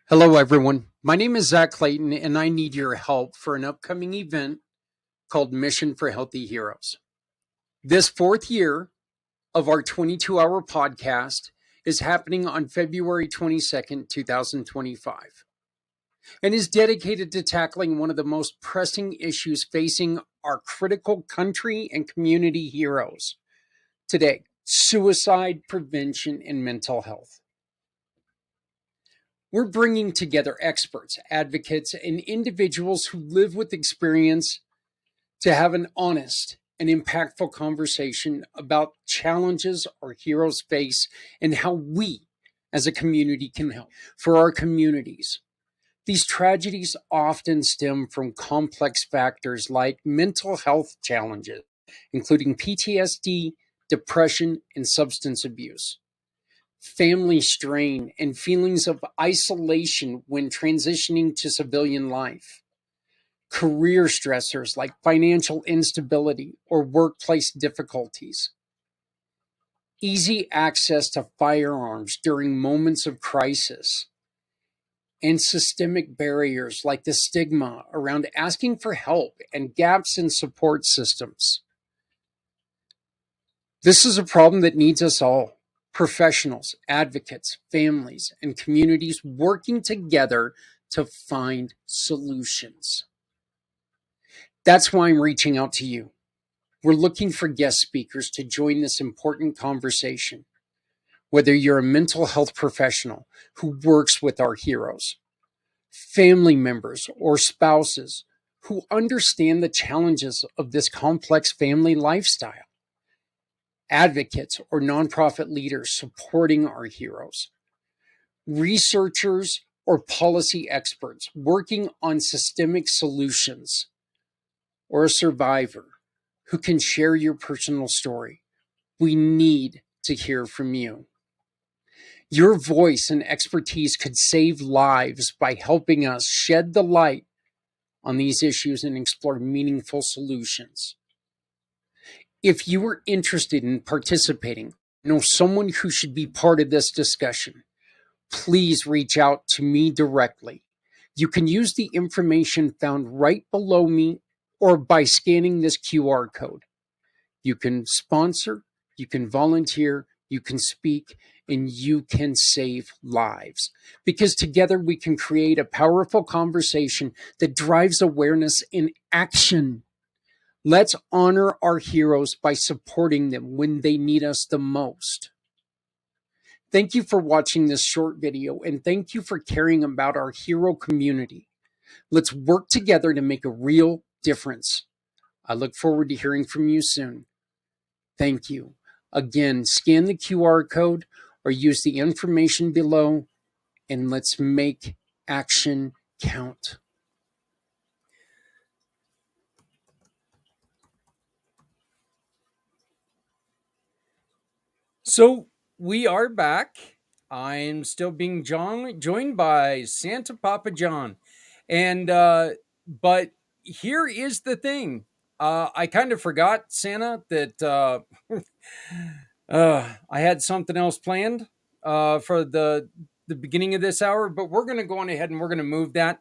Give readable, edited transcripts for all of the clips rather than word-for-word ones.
Hello, everyone. My name is Zach Clayton, and I need your help for an upcoming event called Mission for Healthy Heroes. This fourth year of our 22-hour podcast is happening on February 22nd, 2025, and is dedicated to tackling one of the most pressing issues facing our critical country and community heroes today: suicide prevention and mental health. We're bringing together experts, advocates, and individuals who live with experience to have an honest and impactful conversation about challenges our heroes face and how we as a community can help. For our communities, these tragedies often stem from complex factors like mental health challenges, including PTSD, depression, and substance abuse, family strain, and feelings of isolation when transitioning to civilian life, career stressors like financial instability or workplace difficulties, easy access to firearms during moments of crisis, and systemic barriers like the stigma around asking for help and gaps in support systems. This is a problem that needs us all: professionals, advocates, families, and communities working together to find solutions. That's why I'm reaching out to you. We're looking for guest speakers to join this important conversation. Whether you're a mental health professional who works with our heroes, family members or spouses who understand the challenges of this complex family lifestyle, advocates or nonprofit leaders supporting our heroes, researchers or policy experts working on systemic solutions, or a survivor who can share your personal story. We need to hear from you. Your voice and expertise could save lives by helping us shed the light on these issues and explore meaningful solutions. If you are interested in participating, know someone who should be part of this discussion, please reach out to me directly. You can use the information found right below me or by scanning this QR code. You can sponsor, you can volunteer, you can speak, and you can save lives. Because together we can create a powerful conversation that drives awareness and action. Let's honor our heroes by supporting them when they need us the most. Thank you for watching this short video, and thank you for caring about our hero community. Let's work together to make a real difference. I look forward to hearing from you soon. Thank you. Again, scan the QR code or use the information below, and let's make action count. So we are back. I'm still being joined by Santa Papa John. And but here is the thing. I kind of forgot, Santa, that I had something else planned for the beginning of this hour, but we're going to go on ahead and we're going to move that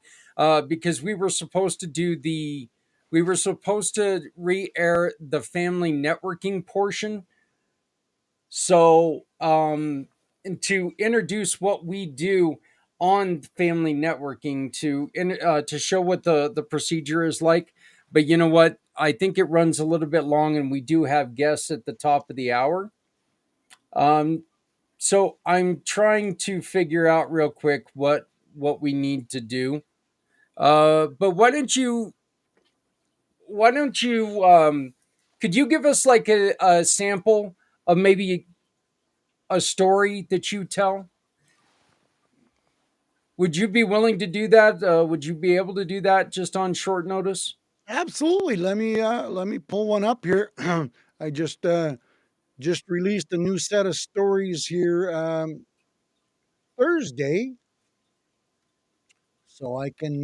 because we were supposed to re-air the family networking portion. So, and to introduce what we do on family networking to show what the procedure is like. But you know what? I think it runs a little bit long, and we do have guests at the top of the hour. Um, so I'm trying to figure out real quick what we need to do. But why don't you could you give us like a sample of maybe a story that you tell? Would you be willing to do that? Would you be able to do that just on short notice? Absolutely. Let me pull one up here. I just released a new set of stories here Thursday, so I can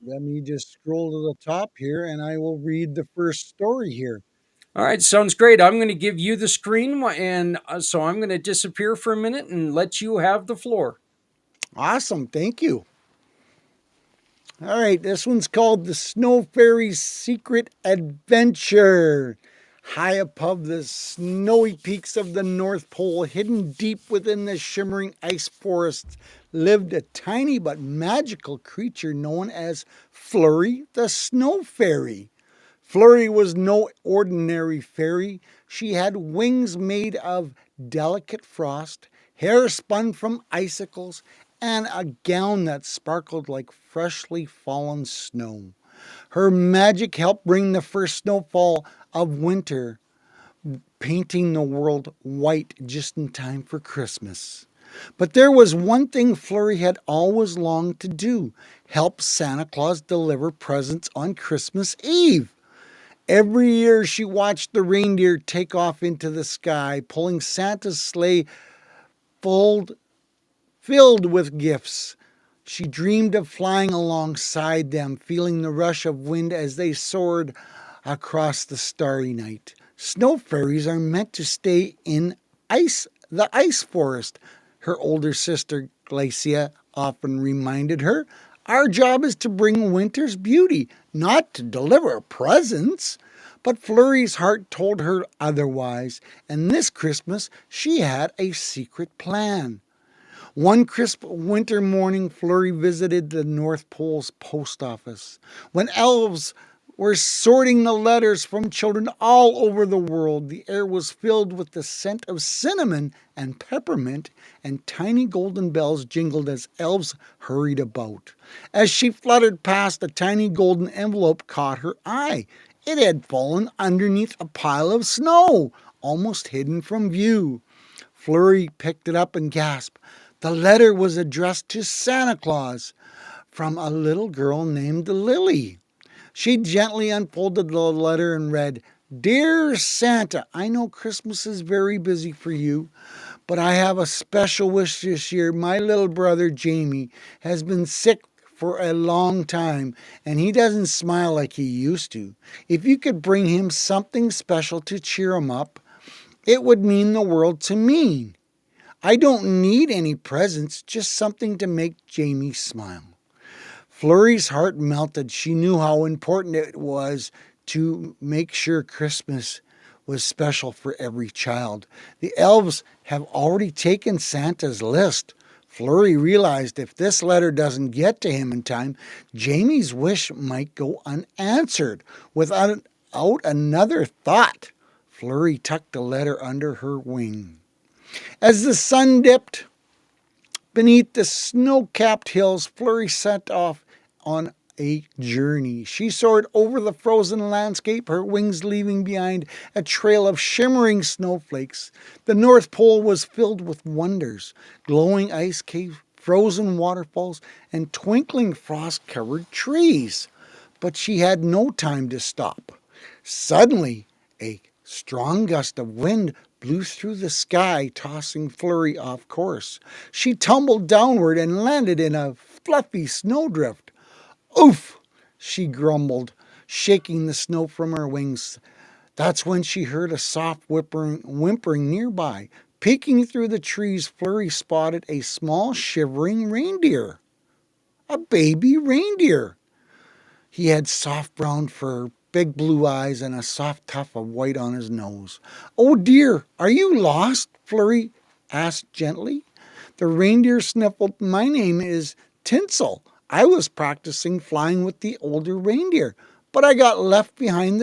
let me just scroll to the top here, and I will read the first story here. All right, sounds great. I'm going to give you the screen, and so I'm going to disappear for a minute and let you have the floor. Awesome. Thank you. All right, this one's called The Snow Fairy's Secret Adventure. High above the snowy peaks of the North Pole, hidden deep within the shimmering ice forests, lived a tiny but magical creature known as Flurry the Snow Fairy. Flurry was no ordinary fairy. She had wings made of delicate frost, hair spun from icicles, and a gown that sparkled like freshly fallen snow. Her magic helped bring the first snowfall of winter, painting the world white just in time for Christmas. But there was one thing Flurry had always longed to do: help Santa Claus deliver presents on Christmas Eve. Every year she watched the reindeer take off into the sky, pulling Santa's sleigh filled with gifts. She dreamed of flying alongside them, feeling the rush of wind as they soared across the starry night. Snow fairies are meant to stay in the ice forest, her older sister Glacia often reminded her. Our job is to bring winter's beauty, not to deliver presents. But Flurry's heart told her otherwise, and this Christmas she had a secret plan. One crisp winter morning, Flurry visited the North Pole's post office. When elves were sorting the letters from children all over the world, the air was filled with the scent of cinnamon and peppermint, and tiny golden bells jingled as elves hurried about. As she fluttered past, a tiny golden envelope caught her eye. It had fallen underneath a pile of snow, almost hidden from view. Flurry picked it up and gasped. The letter was addressed to Santa Claus from a little girl named Lily. She gently unfolded the letter and read, "Dear Santa, I know Christmas is very busy for you, but I have a special wish this year. My little brother Jamie has been sick for a long time, and he doesn't smile like he used to. If you could bring him something special to cheer him up, it would mean the world to me. I don't need any presents, just something to make Jamie smile." Flurry's heart melted. She knew how important it was to make sure Christmas was special for every child. The elves have already taken Santa's list. Flurry realized if this letter doesn't get to him in time, Jamie's wish might go unanswered. Without another thought, Flurry tucked the letter under her wing. As the sun dipped beneath the snow-capped hills, Flurry set off on a journey. She soared over the frozen landscape, her wings leaving behind a trail of shimmering snowflakes. The North Pole was filled with wonders: glowing ice caves, frozen waterfalls, and twinkling frost-covered trees. But she had no time to stop. Suddenly, a strong gust of wind blew through the sky, tossing Flurry off course. She tumbled downward and landed in a fluffy snowdrift. "Oof!" she grumbled, shaking the snow from her wings. That's when she heard a soft whimpering nearby. Peeking through the trees, Flurry spotted a small shivering reindeer. A baby reindeer. He had soft brown fur, big blue eyes, and a soft tuft of white on his nose. "Oh dear, are you lost?" Flurry asked gently. The reindeer sniffled. "My name is Tinsel. I was practicing flying with the older reindeer, but I got left behind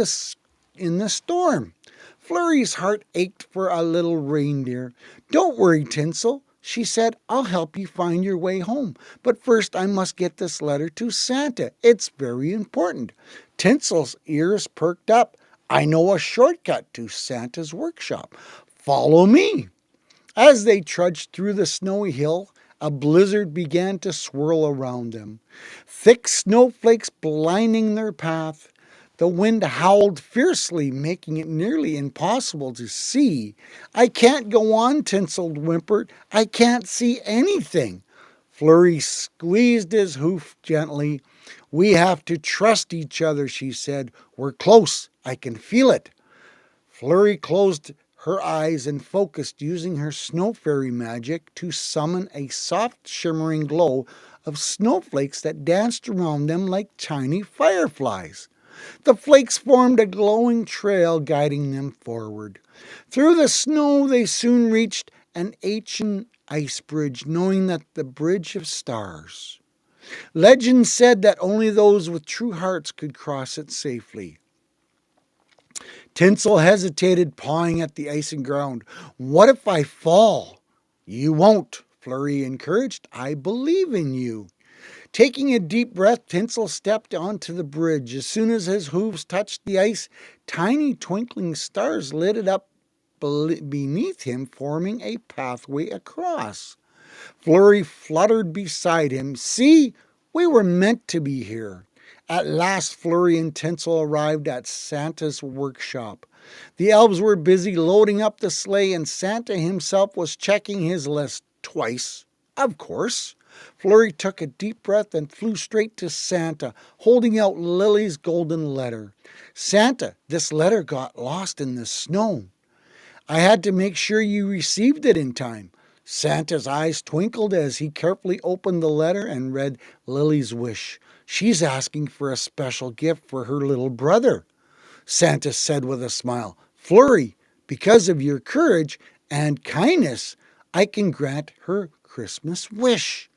in the storm." Flurry's heart ached for a little reindeer. "Don't worry, Tinsel," she said. "I'll help you find your way home. But first I must get this letter to Santa. It's very important." Tinsel's ears perked up. "I know a shortcut to Santa's workshop. Follow me." As they trudged through the snowy hill, a blizzard began to swirl around them, thick snowflakes blinding their path. The wind howled fiercely, making it nearly impossible to see. "I can't go on," Tinsel whimpered. "I can't see anything." Flurry squeezed his hoof gently. "We have to trust each other," she said. "We're close. I can feel it." Flurry closed her eyes and focused using her snow fairy magic to summon a soft shimmering glow of snowflakes that danced around them like tiny fireflies. The flakes formed a glowing trail guiding them forward. Through the snow they soon reached an ancient ice bridge, knowing that the bridge of stars. Legend said that only those with true hearts could cross it safely. Tinsel hesitated, pawing at the icy ground. What if I fall? You won't, Flurry encouraged. I believe in you. Taking a deep breath, Tinsel stepped onto the bridge. As soon as his hooves touched the ice, tiny twinkling stars lit it up beneath him, forming a pathway across. Flurry fluttered beside him. See, we were meant to be here. At last, Flurry and Tinsel arrived at Santa's workshop. The elves were busy loading up the sleigh, and Santa himself was checking his list twice, of course. Flurry took a deep breath and flew straight to Santa, holding out Lily's golden letter. Santa, this letter got lost in the snow. I had to make sure you received it in time. Santa's eyes twinkled as he carefully opened the letter and read Lily's wish. She's asking for a special gift for her little brother, Santa said with a smile. Flurry, because of your courage and kindness, I can grant her Christmas wish.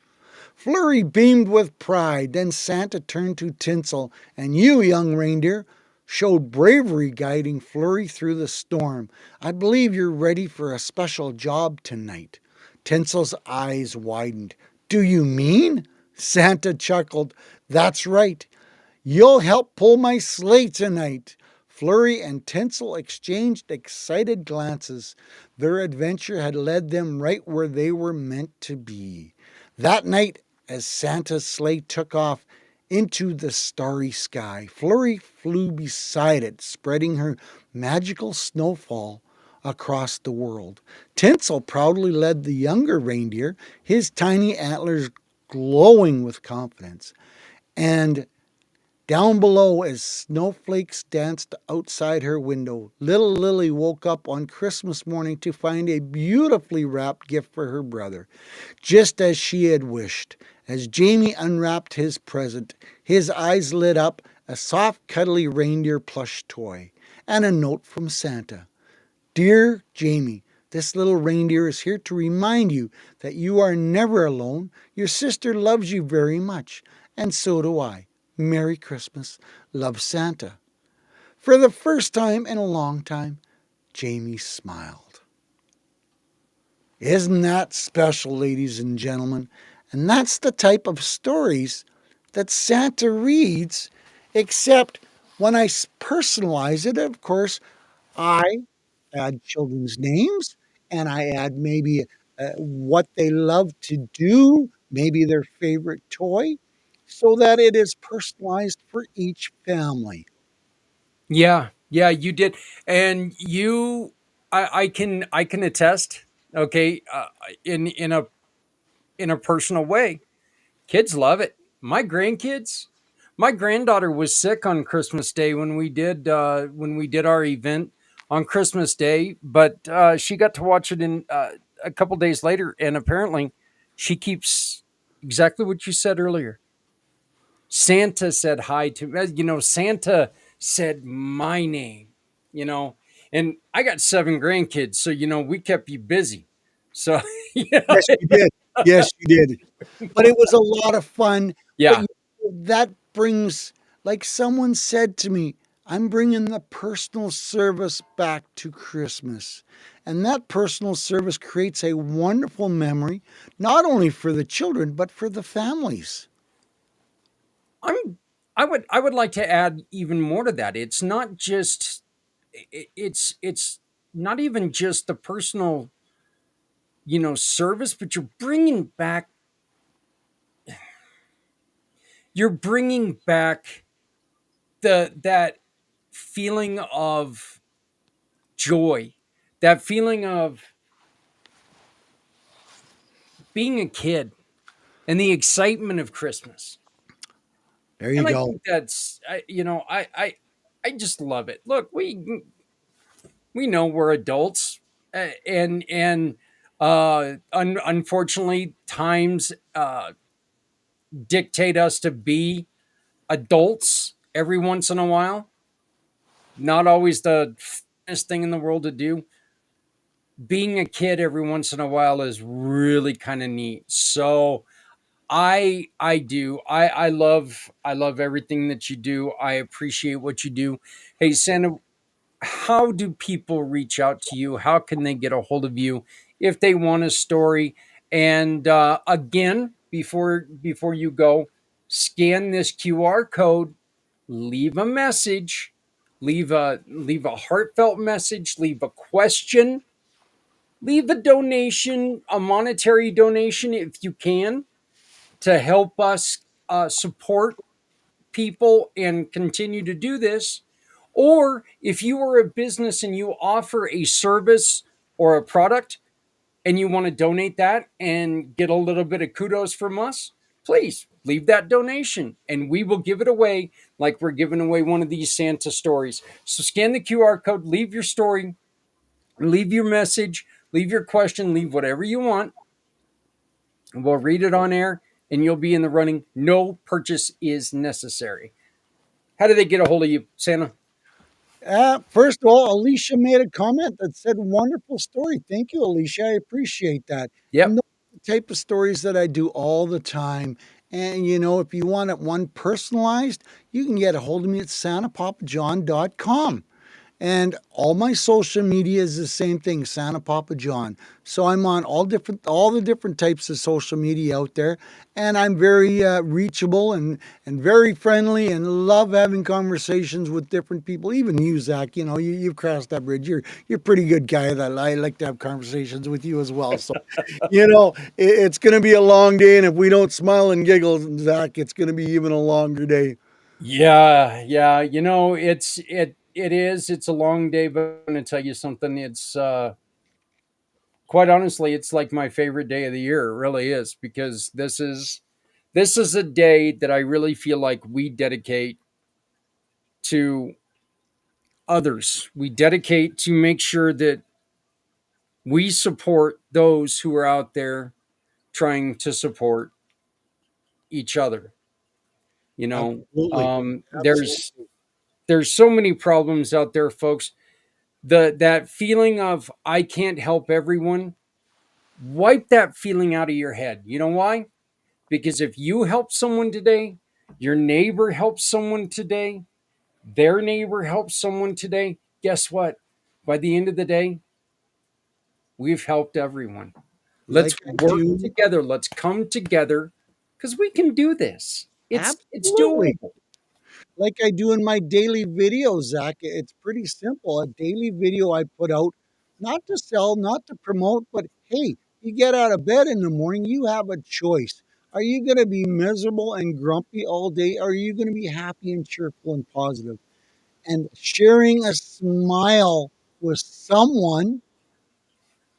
Flurry beamed with pride. Then Santa turned to Tinsel. And you, young reindeer, showed bravery guiding Flurry through the storm. I believe you're ready for a special job tonight. Tinsel's eyes widened. Do you mean? Santa chuckled. That's right. You'll help pull my sleigh tonight. Flurry and Tinsel exchanged excited glances. Their adventure had led them right where they were meant to be. That night, as Santa's sleigh took off into the starry sky, Flurry flew beside it, spreading her magical snowfall across the world. Tinsel proudly led the younger reindeer, his tiny antlers glowing with confidence. And down below, as snowflakes danced outside her window, little Lily woke up on Christmas morning to find a beautifully wrapped gift for her brother, just as she had wished. As Jamie unwrapped his present, his eyes lit up, a soft, cuddly reindeer plush toy, and a note from Santa. Dear Jamie, this little reindeer is here to remind you that you are never alone. Your sister loves you very much, and so do I. Merry Christmas. Love, Santa. For the first time in a long time, Jamie smiled. Isn't that special, ladies and gentlemen? And that's the type of stories that Santa reads, except when I personalize it, of course, I add children's names and I add maybe what they love to do, maybe their favorite toy, so that it is personalized for each family. Yeah, yeah, you did, and I can attest. Okay, in a personal way, kids love it. My granddaughter was sick on Christmas Day when we did our event on Christmas Day, but she got to watch it in a couple days later, and apparently, she keeps exactly what you said earlier. Santa said hi to Santa said my name, you know, and I got 7 grandkids, so we kept you busy. So Yes, you did. Yes, you did. But it was a lot of fun. But yeah, that brings, like someone said to me, I'm bringing the personal service back to Christmas. And that personal service creates a wonderful memory, not only for the children, but for the families. I'm I would like to add even more to that. It's not just it's not even just the personal, service, but you're bringing back that feeling of joy, that feeling of being a kid and the excitement of Christmas. There you And I go. think that's I just love it. Look, we We know we're adults, and unfortunately, times dictate us to be adults every once in a while. Not always the funnest thing in the world to do. Being a kid every once in a while is really kind of neat. So I love everything that you do. I appreciate what you do. Hey Santa, how do people reach out to you? How can they get a hold of you if they want a story? And again, before you go, scan this QR code, leave a message, leave a heartfelt message, leave a question, leave a donation, a monetary donation if you can, to help us support people and continue to do this. Or if you are a business and you offer a service or a product and you want to donate that and get a little bit of kudos from us, please leave that donation and we will give it away like we're giving away one of these Santa stories. So scan the QR code, leave your story, leave your message, leave your question, leave whatever you want. We'll read it on air and you'll be in the running. No purchase is necessary. How do they get a hold of you, Santa? First of all, Alicia made a comment that said, wonderful story. Thank you, Alicia. I appreciate that. And Yep. those are the type of stories that I do all the time. And, if you want it one personalized, you can get a hold of me at santapapajohn.com. And all my social media is the same thing, Santa Papa John. So I'm on all the different types of social media out there, and I'm very reachable and very friendly, and love having conversations with different people. Even you, Zach, you've crossed that bridge. You're a pretty good guy that I like to have conversations with you as well. So it's going to be a long day, and if we don't smile and giggle, Zach, it's going to be even a longer day. Yeah, yeah. It's a long day, but I'm gonna tell you something. It's quite honestly, it's like my favorite day of the year. It really is, because this is a day that I really feel like we dedicate to others. We dedicate to make sure that we support those who are out there trying to support each other. You know, Absolutely, there's absolutely. there's so many problems out there, folks. That feeling of I can't help everyone, wipe that feeling out of your head. You know why? Because if you help someone today, your neighbor helps someone today, their neighbor helps someone today, guess what? By the end of the day, we've helped everyone. Let's Like I work do, together. Let's come together because we can do this. It's absolutely. doable. Like I do in my daily videos, Zach. It's pretty simple. A daily video I put out, not to sell, not to promote, but hey, you get out of bed in the morning, you have a choice. Are you going to be miserable and grumpy all day? Or are you going to be happy and cheerful and positive? And sharing a smile with someone.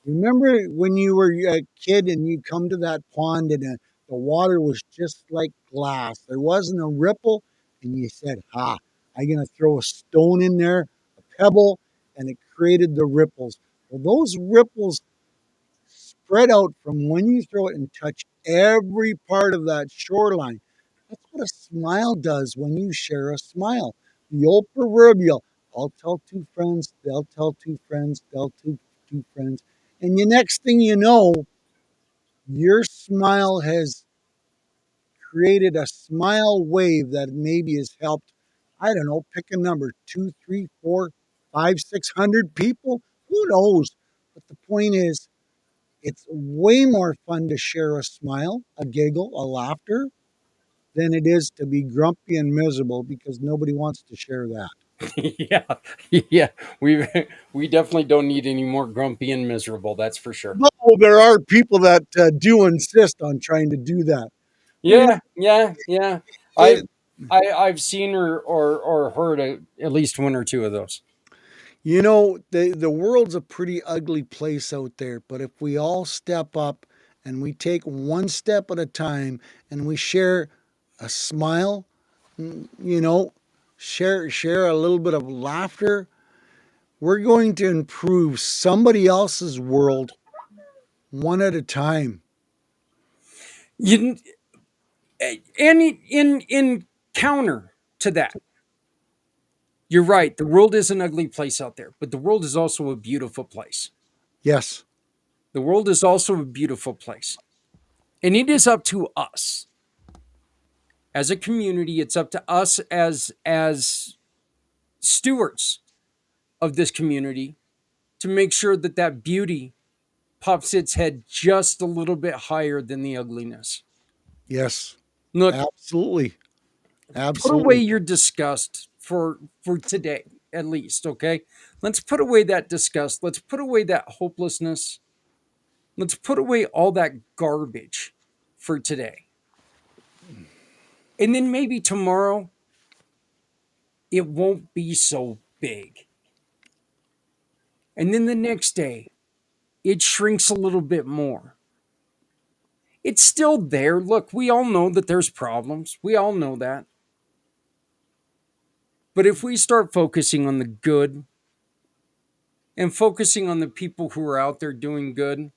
Remember when you were a kid and you come to that pond and the water was just like glass. There wasn't a ripple, and you said, "Ha! I'm gonna throw a stone in there, a pebble," and it created the ripples. Well, those ripples spread out from when you throw it and touch every part of that shoreline. That's what a smile does when you share a smile. The old proverbial, I'll tell two friends, they'll tell two friends, they'll tell two friends. And the next thing you know, your smile has created a smile wave that maybe has helped, I don't know, pick a number, two, three, four, five, 600 people. Who knows? But the point is, it's way more fun to share a smile, a giggle, a laughter than it is to be grumpy and miserable because nobody wants to share that. Yeah, yeah. We we definitely don't need any more grumpy and miserable. That's for sure. But there are people that do insist on trying to do that. Well, Yeah, yeah, yeah. it, I've seen or heard at least one or two of those. the world's a pretty ugly place out there, but if we all step up and we take one step at a time and we share a smile, you know, share a little bit of laughter, We're going to improve somebody else's world one at a time. You, and in counter to that, you're right. The world is an ugly place out there, but the world is also a beautiful place. Yes. The world is also a beautiful place. And it is up to us as a community, it's up to us as stewards of this community to make sure that that beauty pops its head just a little bit higher than the ugliness. Yes. Look, Absolutely. put away Absolutely. your disgust for today at least, okay? Let's put away that disgust. Let's put away that hopelessness. Let's put away all that garbage for today. And then maybe tomorrow it won't be so big. And then the next day it shrinks a little bit more. It's still there. Look, we all know that there's problems. We all know that. But if we start focusing on the good and focusing on the people who are out there doing good,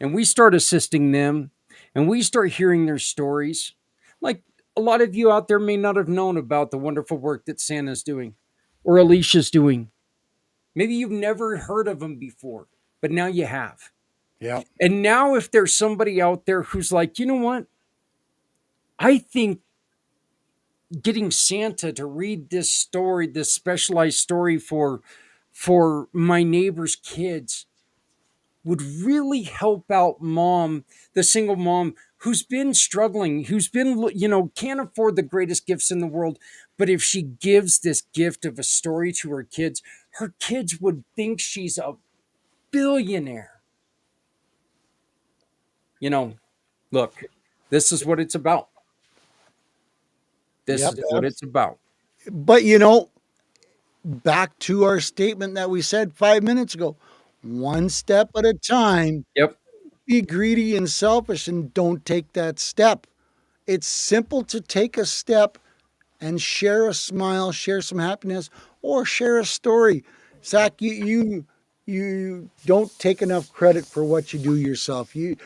and we start assisting them, and we start hearing their stories, like a lot of you out there may not have known about the wonderful work that Santa's doing or Alicia's doing. Maybe you've never heard of them before, but now you have. Yeah. And now, if there's somebody out there who's like, you know what? I think getting Santa to read this story, this specialized story for my neighbor's kids would really help out mom, the single mom who's been struggling, who's been, can't afford the greatest gifts in the world. But if she gives this gift of a story to her kids would think she's a billionaire. You know, look, this is what it's about. This Yep. is what it's about. But back to our statement that we said 5 minutes ago, one step at a time. Yep. Be greedy and selfish and don't take that step. It's simple to take a step and share a smile, share some happiness, or share a story. Zach, you don't take enough credit for what you do yourself. You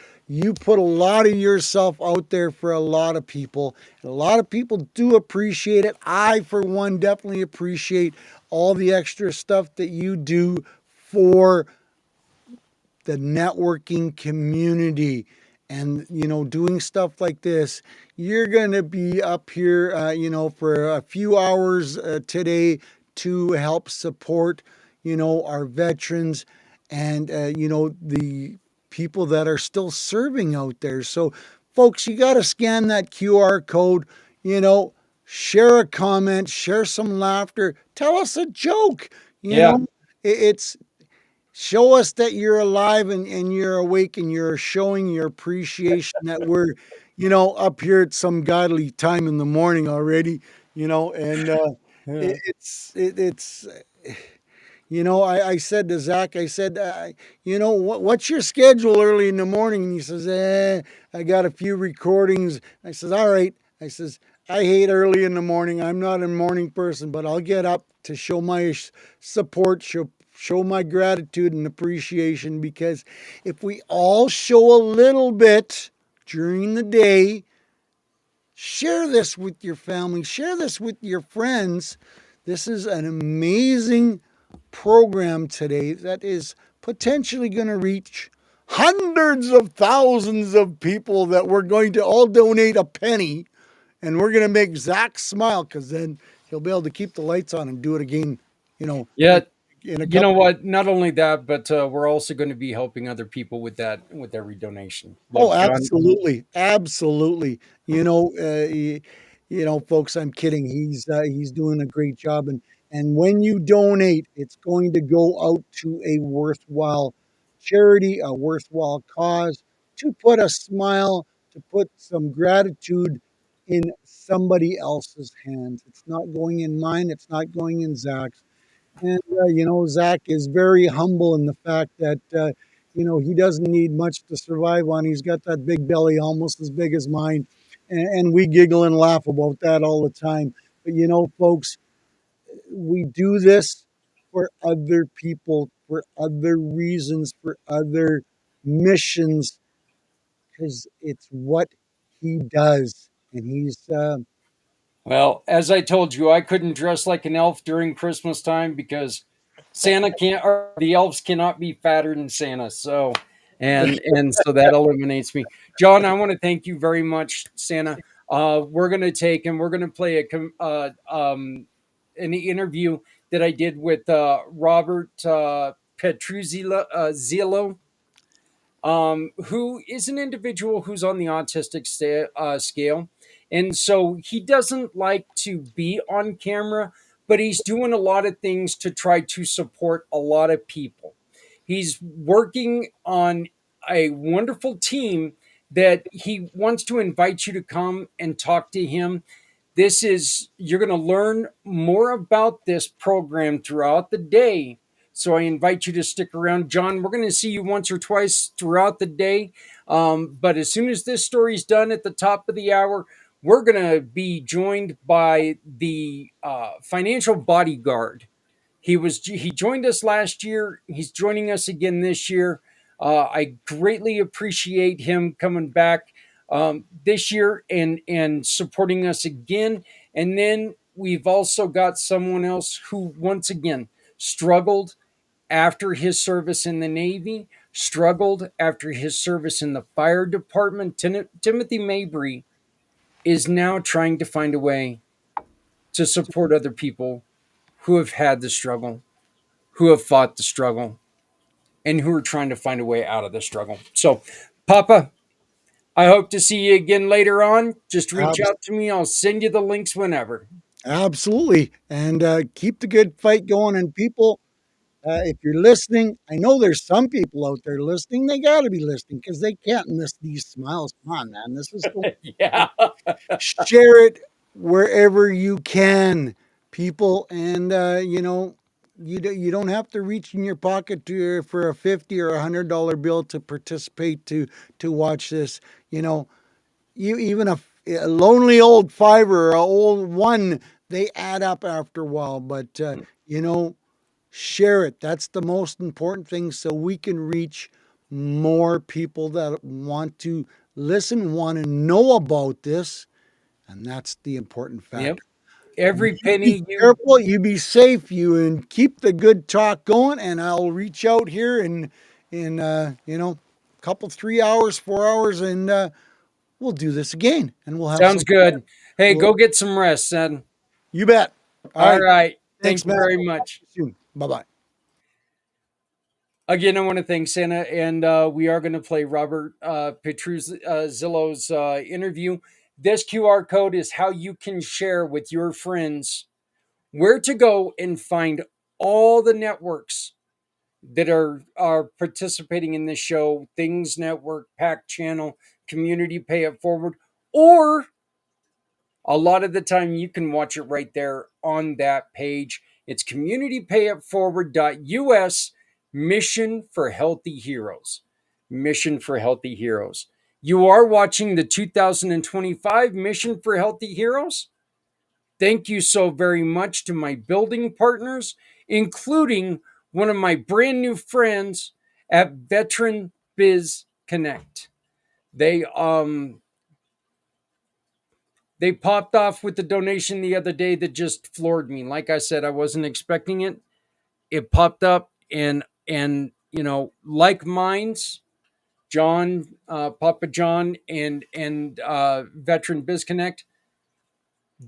put a lot of yourself out there for a lot of people. And a lot of people do appreciate it. I, for one, definitely appreciate all the extra stuff that you do for the networking community. And doing stuff like this, you're going to be up here for a few hours today to help support our veterans and the people that are still serving out there. So folks, you got to scan that QR code, you know share a comment, share some laughter, tell us a joke. Yeah. It's show us that you're alive and you're awake and you're showing your appreciation that we're, up here at some godly time in the morning already, and Yeah. it's, I said to Zach, I said, what's your schedule early in the morning? And he says, I got a few recordings. I says, all right. I says, I hate early in the morning. I'm not a morning person, but I'll get up to show my support, show my gratitude and appreciation, because if we all show a little bit during the day, share this with your family, share this with your friends. This is an amazing program today that is potentially going to reach hundreds of thousands of people that we're going to all donate a penny, and we're going to make Zach smile, because then he'll be able to keep the lights on and do it again, you know, Yeah. in a You know couple. what? Not only that, but we're also going to be helping other people with every donation. Oh, Look, John. absolutely, absolutely. Folks, I'm kidding. He's doing a great job, and when you donate, it's going to go out to a worthwhile charity, a worthwhile cause, to put a smile, to put some gratitude in somebody else's hands. It's not going in mine. It's not going in Zach's. And, Zach is very humble in the fact that, he doesn't need much to survive on. He's got that big belly almost as big as mine. And we giggle and laugh about that all the time. But, folks, we do this for other people, for other reasons, for other missions, because it's what he does. And he's, Well, as I told you, I couldn't dress like an elf during Christmas time because Santa can't, or the elves cannot be fatter than Santa. So, and so that eliminates me. John, I want to thank you very much, Santa. We're gonna take and we're gonna play an interview that I did with Robert Petruzillo, Zillo, who is an individual who's on the autistic scale. And so he doesn't like to be on camera, but he's doing a lot of things to try to support a lot of people. He's working on a wonderful team that he wants to invite you to come and talk to him. This is, you're going to learn more about this program throughout the day. So I invite you to stick around. John, we're going to see you once or twice throughout the day. But as soon as this story's done at the top of the hour, we're going to be joined by the financial bodyguard. He joined us last year. He's joining us again this year. I greatly appreciate him coming back this year and supporting us again. And then we've also got someone else who once again struggled after his service in the Navy, struggled after his service in the fire department. Timothy Mabry is now trying to find a way to support other people who have had the struggle, who have fought the struggle, and who are trying to find a way out of the struggle. So, Papa, I hope to see you again later on. Just reach abs- out to me. I'll send you the links whenever. absolutely. And keep the good fight going. And people, if you're listening, I know there's some people out there listening. They got to be listening because they can't miss these smiles. Come on, man. This is the Yeah. share it wherever you can, people. And you don't have to reach in your pocket for a 50 or $100 bill to participate to watch this. You even a lonely old fiver or a old one, they add up after a while. But you know share it. That's the most important thing, so we can reach more people that want to listen, want to know about this. And that's the important Yep. factor. Every You be penny you. careful, you be safe, you, and keep the good talk going. And I'll reach out here in couple 3 hours, 4 hours, and we'll do this again, and we'll have some Sounds good. Hey, we'll, go get some rest, son. you bet. All All right. right. Thanks, Thank you Matt. very I'll talk much. to you soon. Bye-bye. Again, I want to thank Santa, and we are going to play Robert Petruzillo's interview. This QR code is how you can share with your friends where to go and find all the networks that are participating in this show. Things Network, Pack Channel, Community Pay It Forward, or a lot of the time you can watch it right there on that page. It's communitypayitforward.us, Mission for Healthy Heroes. Mission for Healthy Heroes. You are watching the 2025 Mission for Healthy Heroes. Thank you so very much to my building partners, including one of my brand new friends at Veteran Biz Connect. They they popped off with the donation the other day that just floored me. Like I said, I wasn't expecting it. It popped up, and like minds, John, Papa John, and Veteran Biz Connect,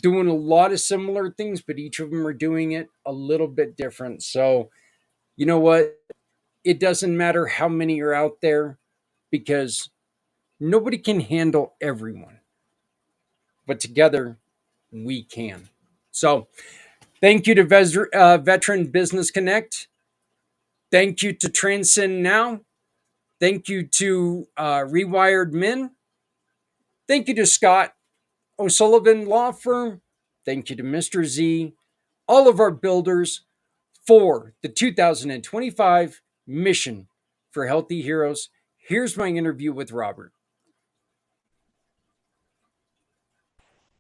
doing a lot of similar things, but each of them are doing it a little bit different. So you know what? It doesn't matter how many are out there because nobody can handle everyone, but together we can. So thank you to Veteran Business Connect. Thank you to Transcend Now. Thank you to Rewired Men. Thank you to Scott O'Sullivan Law Firm. Thank you to Mr. Z, all of our builders for the 2025 Mission for Healthy Heroes. Here's my interview with Robert.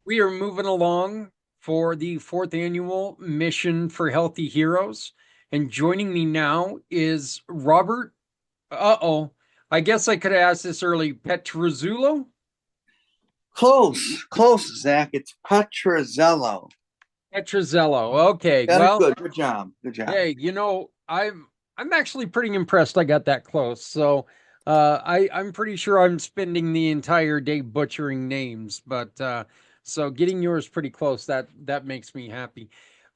We are moving along for the fourth annual Mission for Healthy Heroes. And joining me now is Robert. Uh-oh. I guess I could have asked this early. Petruzzulo? Close, close, Zach. It's Petrozello. Petruzzello. Okay. Got it Well, good. Good job. Good job. hey, I'm actually pretty impressed I got that close. So I'm pretty sure I'm spending the entire day butchering names, but so getting yours pretty close, that makes me happy.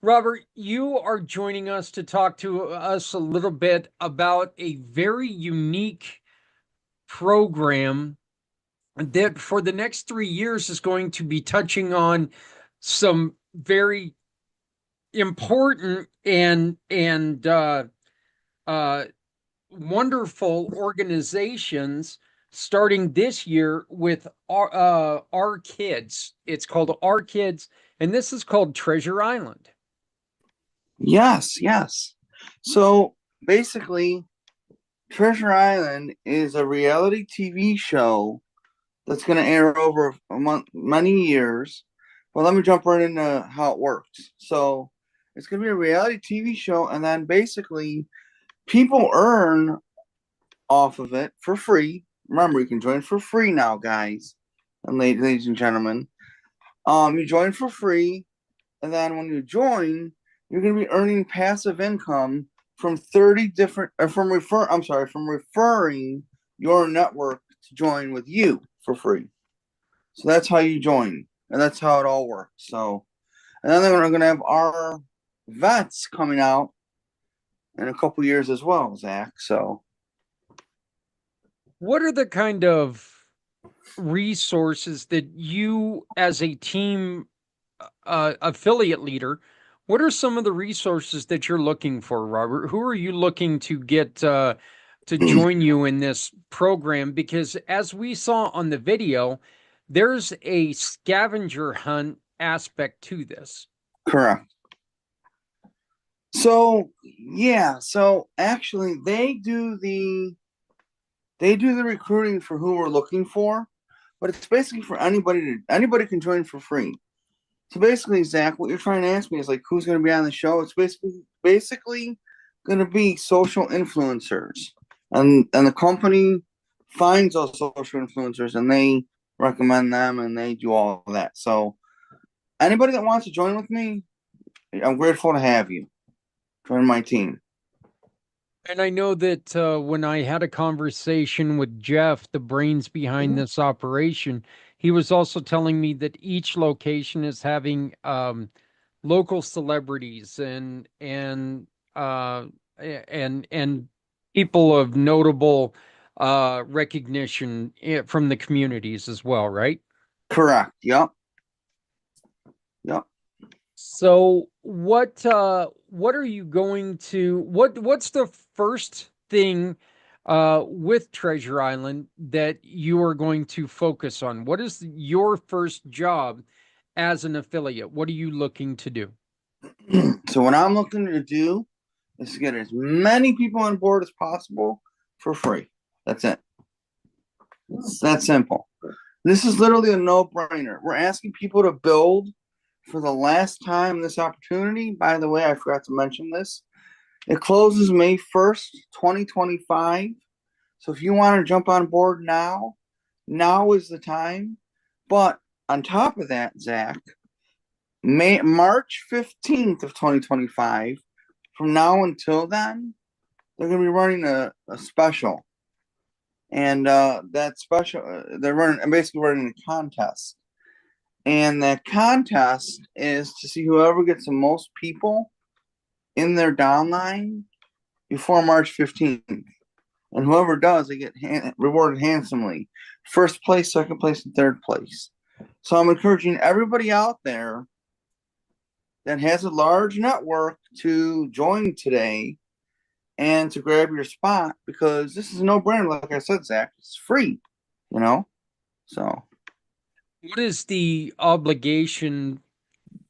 Robert, you are joining us to talk to us a little bit about a very unique program that for the next 3 years is going to be touching on some very important and uh, wonderful organizations starting this year with our kids. It's called Our Kids, and this is called Treasure Island. Yes, yes. So basically, Treasure Island is a reality TV show that's going to air over many years. Well, let me jump right into how it works. So it's going to be a reality TV show, and then basically people earn off of it for free. Remember, you can join for free now, guys and ladies and gentlemen. You join for free, and then when you join, you're going to be earning passive income from 30 different, from referring your network to join with you for free. So that's how you join, and that's how it all works. So, and then we're going to have our vets coming out in a couple years as well, Zach. So, What are the kind of resources that you, as a team affiliate leader, what are some of the resources that you're looking for, Robert? Who are you looking to get to join you in this program? Because as we saw on the video, there's a scavenger hunt aspect to this. correct. So yeah, so actually they do the recruiting for who we're looking for, but it's basically for anybody can join for free. So basically, Zach, what you're trying to ask me is like who's going to be on the show? It's basically going to be social influencers, and the company finds those social influencers and they recommend them and they do all of that. So anybody that wants to join with me, I'm grateful to have you join my team. And I know that when I had a conversation with Jeff, the brains behind this operation, he was also telling me that each location is having local celebrities uh, and people of notable recognition from the communities as well, right? Correct. Yep. Yep. So what are you going to what's the first thing with Treasure Island that you are going to focus on? What is your first job as an affiliate? What are you looking to do? So what I'm looking to do is to get as many people on board as possible for free. That's it. It's that simple. This is literally a no-brainer. We're asking people to build for the last time this opportunity. By the way, I forgot to mention this. It closes May 1st, 2025. So if you want to jump on board now, now is the time. But on top of that, Zach, March 15th of 2025, from now until then, they're going to be running a special. And that special, I'm basically running a contest. And that contest is to see whoever gets the most people in their downline before March 15th. And whoever does, they get rewarded handsomely. First place, second place, and third place. So I'm encouraging everybody out there that has a large network to join today and to grab your spot, because this is a no-brainer. Like I said, Zach, it's free, you know? So What is the obligation?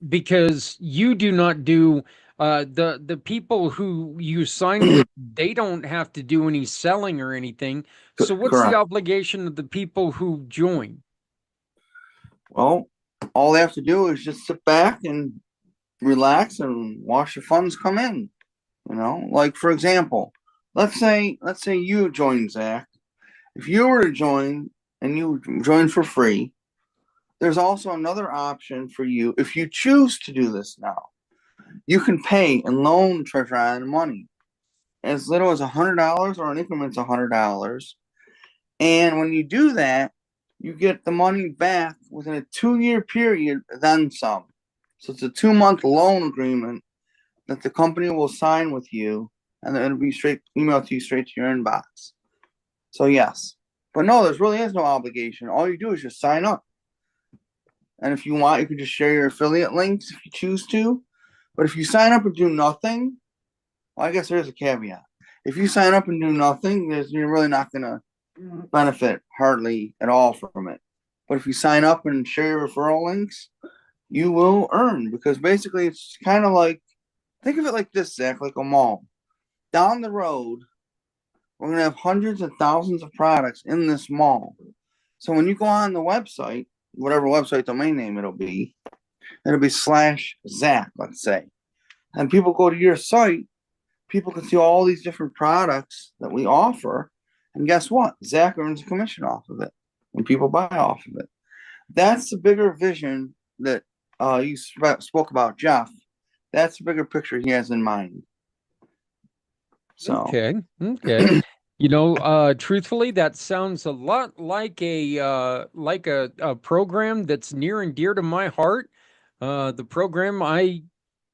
Because you do not do the people who you sign with, they don't have to do any selling or anything. So what's the correct. obligation of the people who join? Well, all they have to do is just sit back and relax and watch the funds come in. Like for example, let's say you join, Zach. If you were to join and you join for free, there's also another option for you if you choose to do this now. You can pay and loan Treasure Island money as little as $100 or in increments of $100. And when you do that, you get the money back within a 2-year period, then some. So it's a 2-month loan agreement that the company will sign with you, and then it'll be straight emailed to you straight to your inbox. So yes, but no, there really is no obligation. All you do is just sign up, and if you want, you can just share your affiliate links if you choose to. But if you sign up and do nothing, well, I guess there's a caveat. If you sign up and do nothing, you're really not going to benefit hardly at all from it. But if you sign up and share your referral links, you will earn, because basically it's kind of like, think of it like this, Zach, like a mall. Down the road, we're going to have hundreds of thousands of products in this mall. So when you go on the website, whatever website domain name it'll be /Zach, let's say. And people go to your site, people can see all these different products that we offer. And guess what? Zach earns a commission off of it when people buy off of it. That's the bigger vision that you spoke about, Jeff. That's the bigger picture he has in mind. So Okay. Truthfully, that sounds a lot like a program that's near and dear to my heart. The program I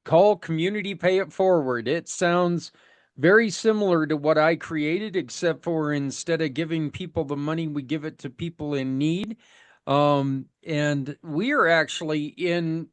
call Community Pay It Forward. It sounds very similar to what I created, except for instead of giving people the money, we give it to people in need. And we are actually in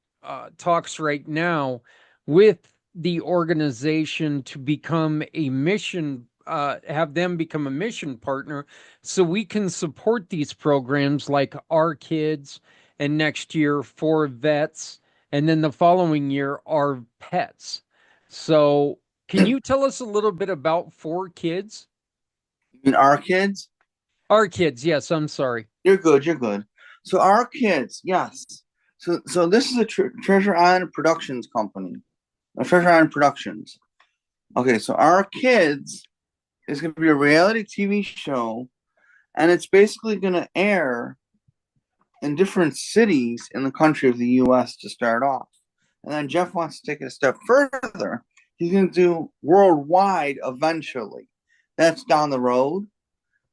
talks right now with the organization to become a mission, have them become a mission partner, so we can support these programs like Our Kids, and next year for vets, and then the following year our pets. So can you tell us a little bit about 4Kids? in Our Kids, Our Kids, yes, I'm sorry. you're good. So Our Kids, yes. So this is a Treasure Island Productions company. Treasure Island Productions. Okay, so Our Kids is going to be a reality TV show, and it's basically going to air in different cities in the country of the U.S. to start off. And then Jeff wants to take it a step further. He's going to do worldwide eventually. That's down the road.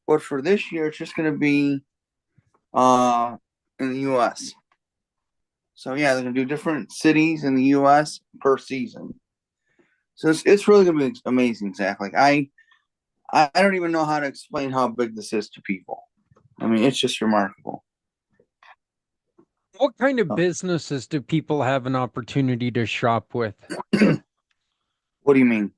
But for this year, it's just going to be in the U.S. So yeah, they're going to do different cities in the U.S. per season. So it's really going to be amazing, Zach. Like I don't even know how to explain how big this is to people. I mean, it's just remarkable. What kind of businesses do people have an opportunity to shop with? What do you mean?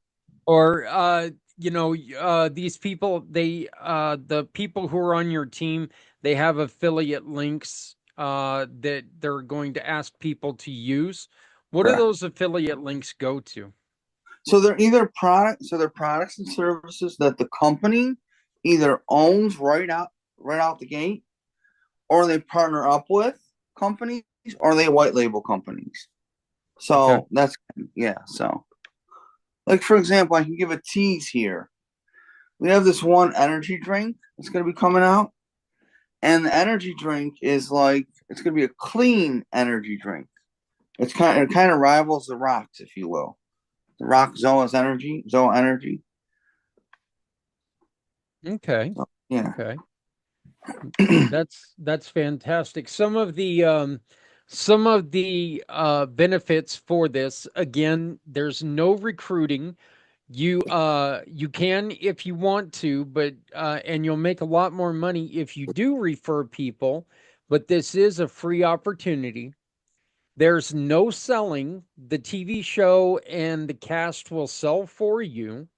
Or these people, the people who are on your team, they have affiliate links that they're going to ask people to use. What do Correct. those affiliate links go to? So they're either products and services that the company either owns right out the gate, or they partner up with companies, or they white label companies. So Okay. that's so like for example, I can give a tease here. We have this one energy drink that's gonna be coming out, and the energy drink is like, it's gonna be a clean energy drink. It kind of rivals the rocks, if you will. The rock Zoa Energy. Okay. Yeah. Okay. That's fantastic. Some of the benefits for this, again, there's no recruiting. You can if you want to, but and you'll make a lot more money if you do refer people, but this is a free opportunity. There's no selling. The TV show and the cast will sell for you.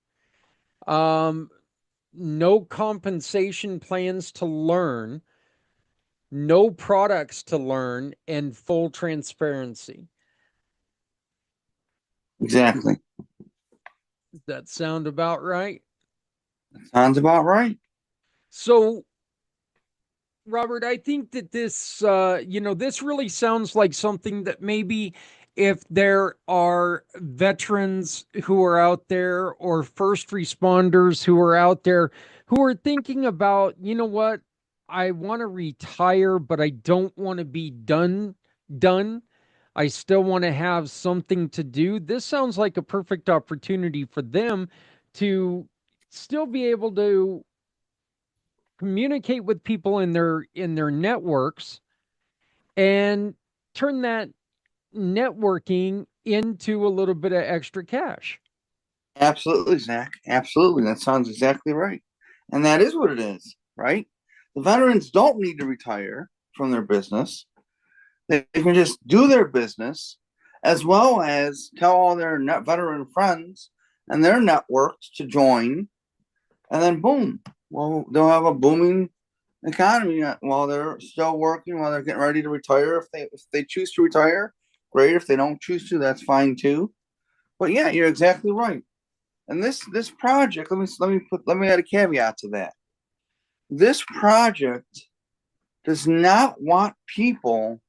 No compensation plans to learn, no products to learn, and full transparency. Exactly. Does that sound about right? Sounds about right. So, Robert, I think that this really sounds like something that maybe if there are veterans who are out there or first responders who are out there who are thinking about, you know what, I want to retire, but I don't want to be done. I still want to have something to do. This sounds like a perfect opportunity for them to still be able to communicate with people in their networks and turn that networking into a little bit of extra cash. Absolutely, Zach. Absolutely. That sounds exactly right. And that is what it is, right? The veterans don't need to retire from their business. They can just do their business as well as tell all their veteran friends and their networks to join. And then, boom, well, they'll have a booming economy while they're still working, while they're getting ready to retire. If they choose to retire, great. If they don't choose to, that's fine too. But yeah, you're exactly right. And this project, let me add a caveat to that. This project does not want people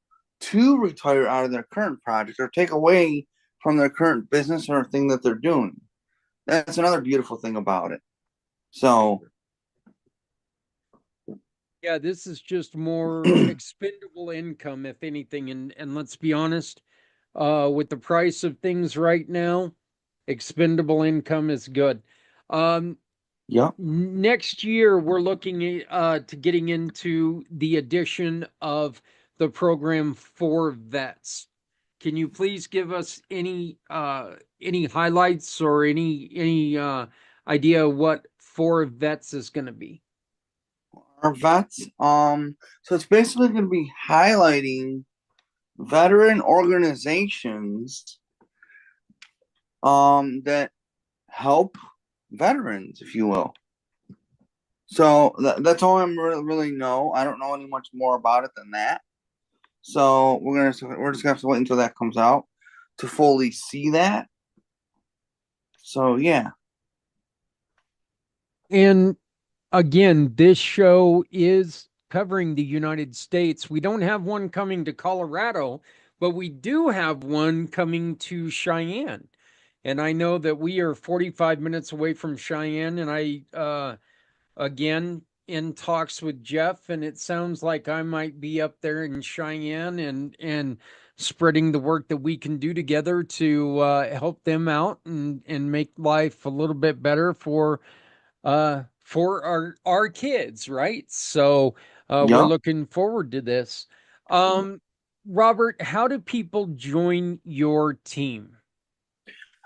to retire out of their current project or take away from their current business or thing that they're doing. That's another beautiful thing about it. So Yeah, this is just more expendable income, if anything. And let's be honest, with the price of things right now, expendable income is good. Um, yeah. Next year, we're looking to getting into the addition of the program for vets. Can you please give us any highlights or any idea what for vets is going to be? Our vets, so it's basically gonna be highlighting veteran organizations that help veterans, if you will. So that's all I'm really know. I don't know any much more about it than that. So we're just gonna have to wait until that comes out to fully see that. So yeah, And again, this show is covering the United States. We don't have one coming to Colorado, but we do have one coming to Cheyenne. And I know that we are 45 minutes away from Cheyenne. And again, in talks with Jeff, and it sounds like I might be up there in Cheyenne and spreading the work that we can do together to help them out and make life a little bit better for our kids, right? So we're yeah. looking forward to this. Robert, how do people join your team?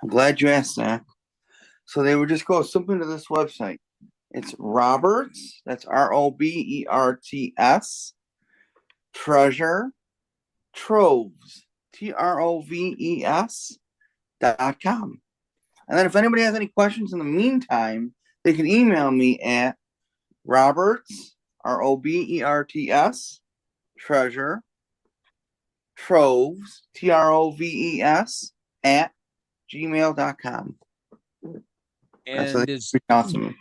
I'm glad you asked that. So they would just go simply to this website. It's Roberts. That's Roberts. Treasure Troves. TROVES.com. And then if anybody has any questions in the meantime, they can email me at Roberts, Roberts, treasure, troves, Troves, at gmail.com. So they And is reach out to me.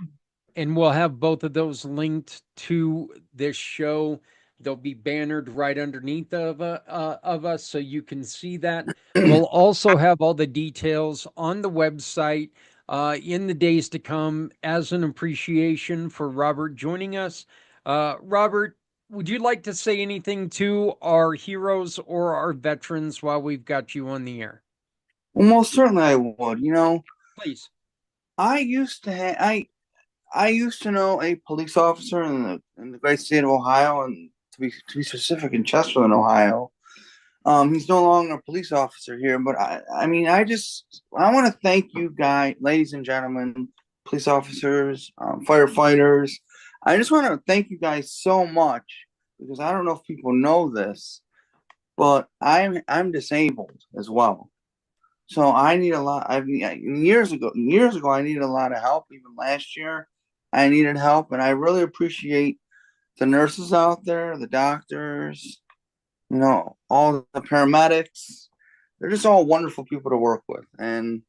and we'll have both of those linked to this show. They'll be bannered right underneath of us, so you can see that. We'll also have all the details on the website in the days to come as an appreciation for Robert joining us. Robert, would you like to say anything to our heroes or our veterans while we've got you on the air? Well, most certainly I would. Please. I used to have I used to know a police officer in the great state of Ohio, and to be specific, in Chesterland, Ohio. He's no longer a police officer here, but I mean, I want to thank you guys, ladies and gentlemen, police officers, firefighters. I just want to thank you guys so much because I don't know if people know this, but I'm disabled as well. So I need a lot. I mean, years ago, I needed a lot of help. Even last year, I needed help, and I really appreciate the nurses out there, the doctors, all the paramedics. They're just all wonderful people to work with, and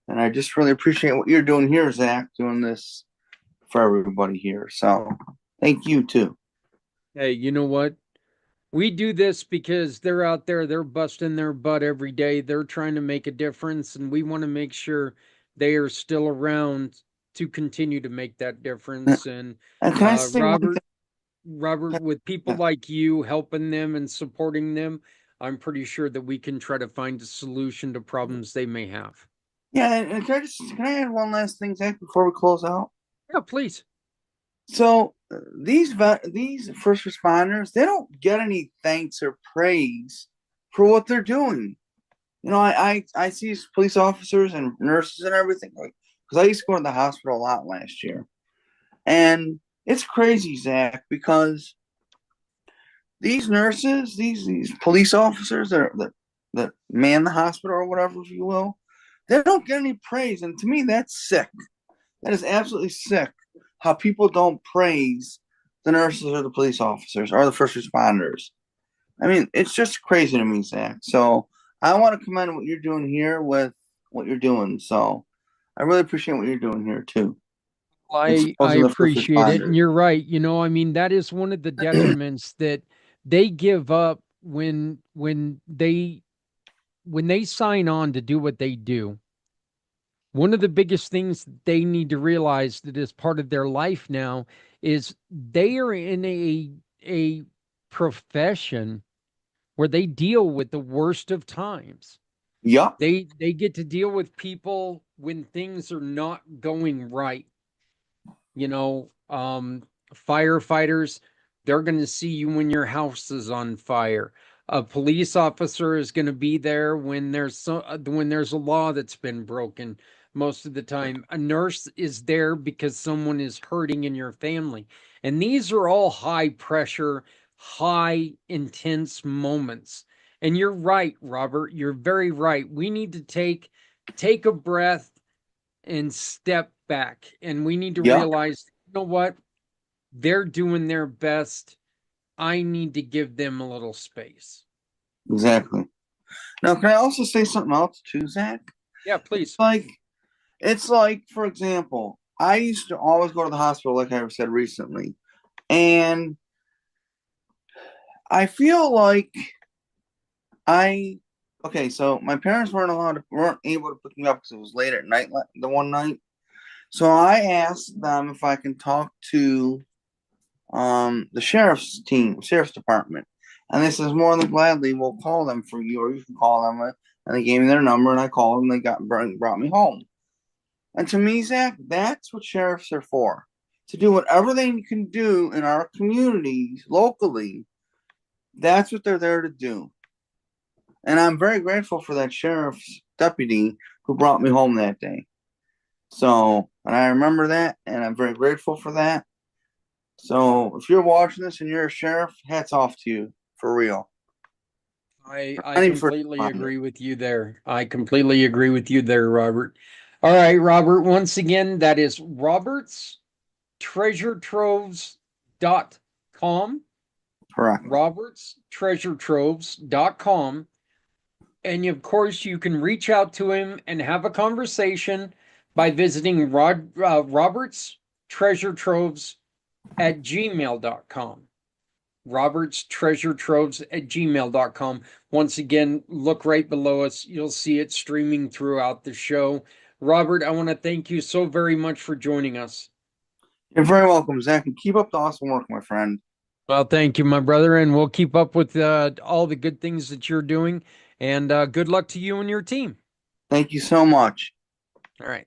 I just really appreciate what you're doing here, Zach, doing this for everybody here. So thank you too. Hey, you know what? We do this because they're out there, they're busting their butt every day. They're trying to make a difference, and we want to make sure they are still around to continue to make that difference. And And can I say one thing? Robert, with people like you helping them and supporting them, I'm pretty sure that we can try to find a solution to problems they may have. Yeah, and can I add one last thing, Zach, before we close out? Yeah, please. So these first responders, they don't get any thanks or praise for what they're doing. You know, I see police officers and nurses and everything, like, because I used to go to the hospital a lot last year, and it's crazy, Zach, because these nurses, these police officers that man the hospital or whatever, if you will, they don't get any praise, and to me, that's sick. That is absolutely sick. How people don't praise the nurses or the police officers or the first responders. I mean, it's just crazy to me, Zach. So I want to commend what you're doing here with what you're doing. So I really appreciate what you're doing here too. I Exposing the first appreciate it, and responders. you're right. You know, I mean, that is one of the detriments that they give up when they sign on to do what they do. One of the biggest things they need to realize that is part of their life now is they are in a profession where they deal with the worst of times. Yup. They get to deal with people when things are not going right. You know, firefighters, they're going to see you when your house is on fire. A police officer is going to be there when when there's a law that's been broken. Most of the time, a nurse is there because someone is hurting in your family. And these are all high pressure, high intense moments. And you're right, Robert, you're very right. We need to take a breath and step back, and we need to Yup. realize, you know what, they're doing their best. I need to give them a little space. Exactly. Now, can I also say something else too, Zach? Yeah, please. It's like, for example, I used to always go to the hospital, like I said recently, and I feel like I okay. So my parents weren't able to pick me up because it was late at night the one night. So I asked them if I can talk to the sheriff's department, and they says more than gladly we'll call them for you, or you can call them. And they gave me their number, and I called them. They brought me home. And to me, Zach, that's what sheriffs are for, to do whatever they can do in our communities locally. That's what they're there to do. And I'm very grateful for that sheriff's deputy who brought me home that day. So, and I remember that, and I'm very grateful for that. So, if you're watching this and you're a sheriff, hats off to you, for real. I Any first completely responder. agree with you there. I completely agree with you there, Robert. All right, Robert, once again, that is robertstreasuretroves.com. Correct. robertstreasuretroves.com. And of course, you can reach out to him and have a conversation by visiting Robert's Treasure Troves at gmail.com. Robert's Treasure Troves at gmail.com. Once again, look right below us. You'll see it streaming throughout the show. Robert, I want to thank you so very much for joining us. You're very welcome, Zach, and keep up the awesome work, my friend. Well, thank you, my brother, and we'll keep up with all the good things that you're doing. And good luck to you and your team. Thank you so much. All right.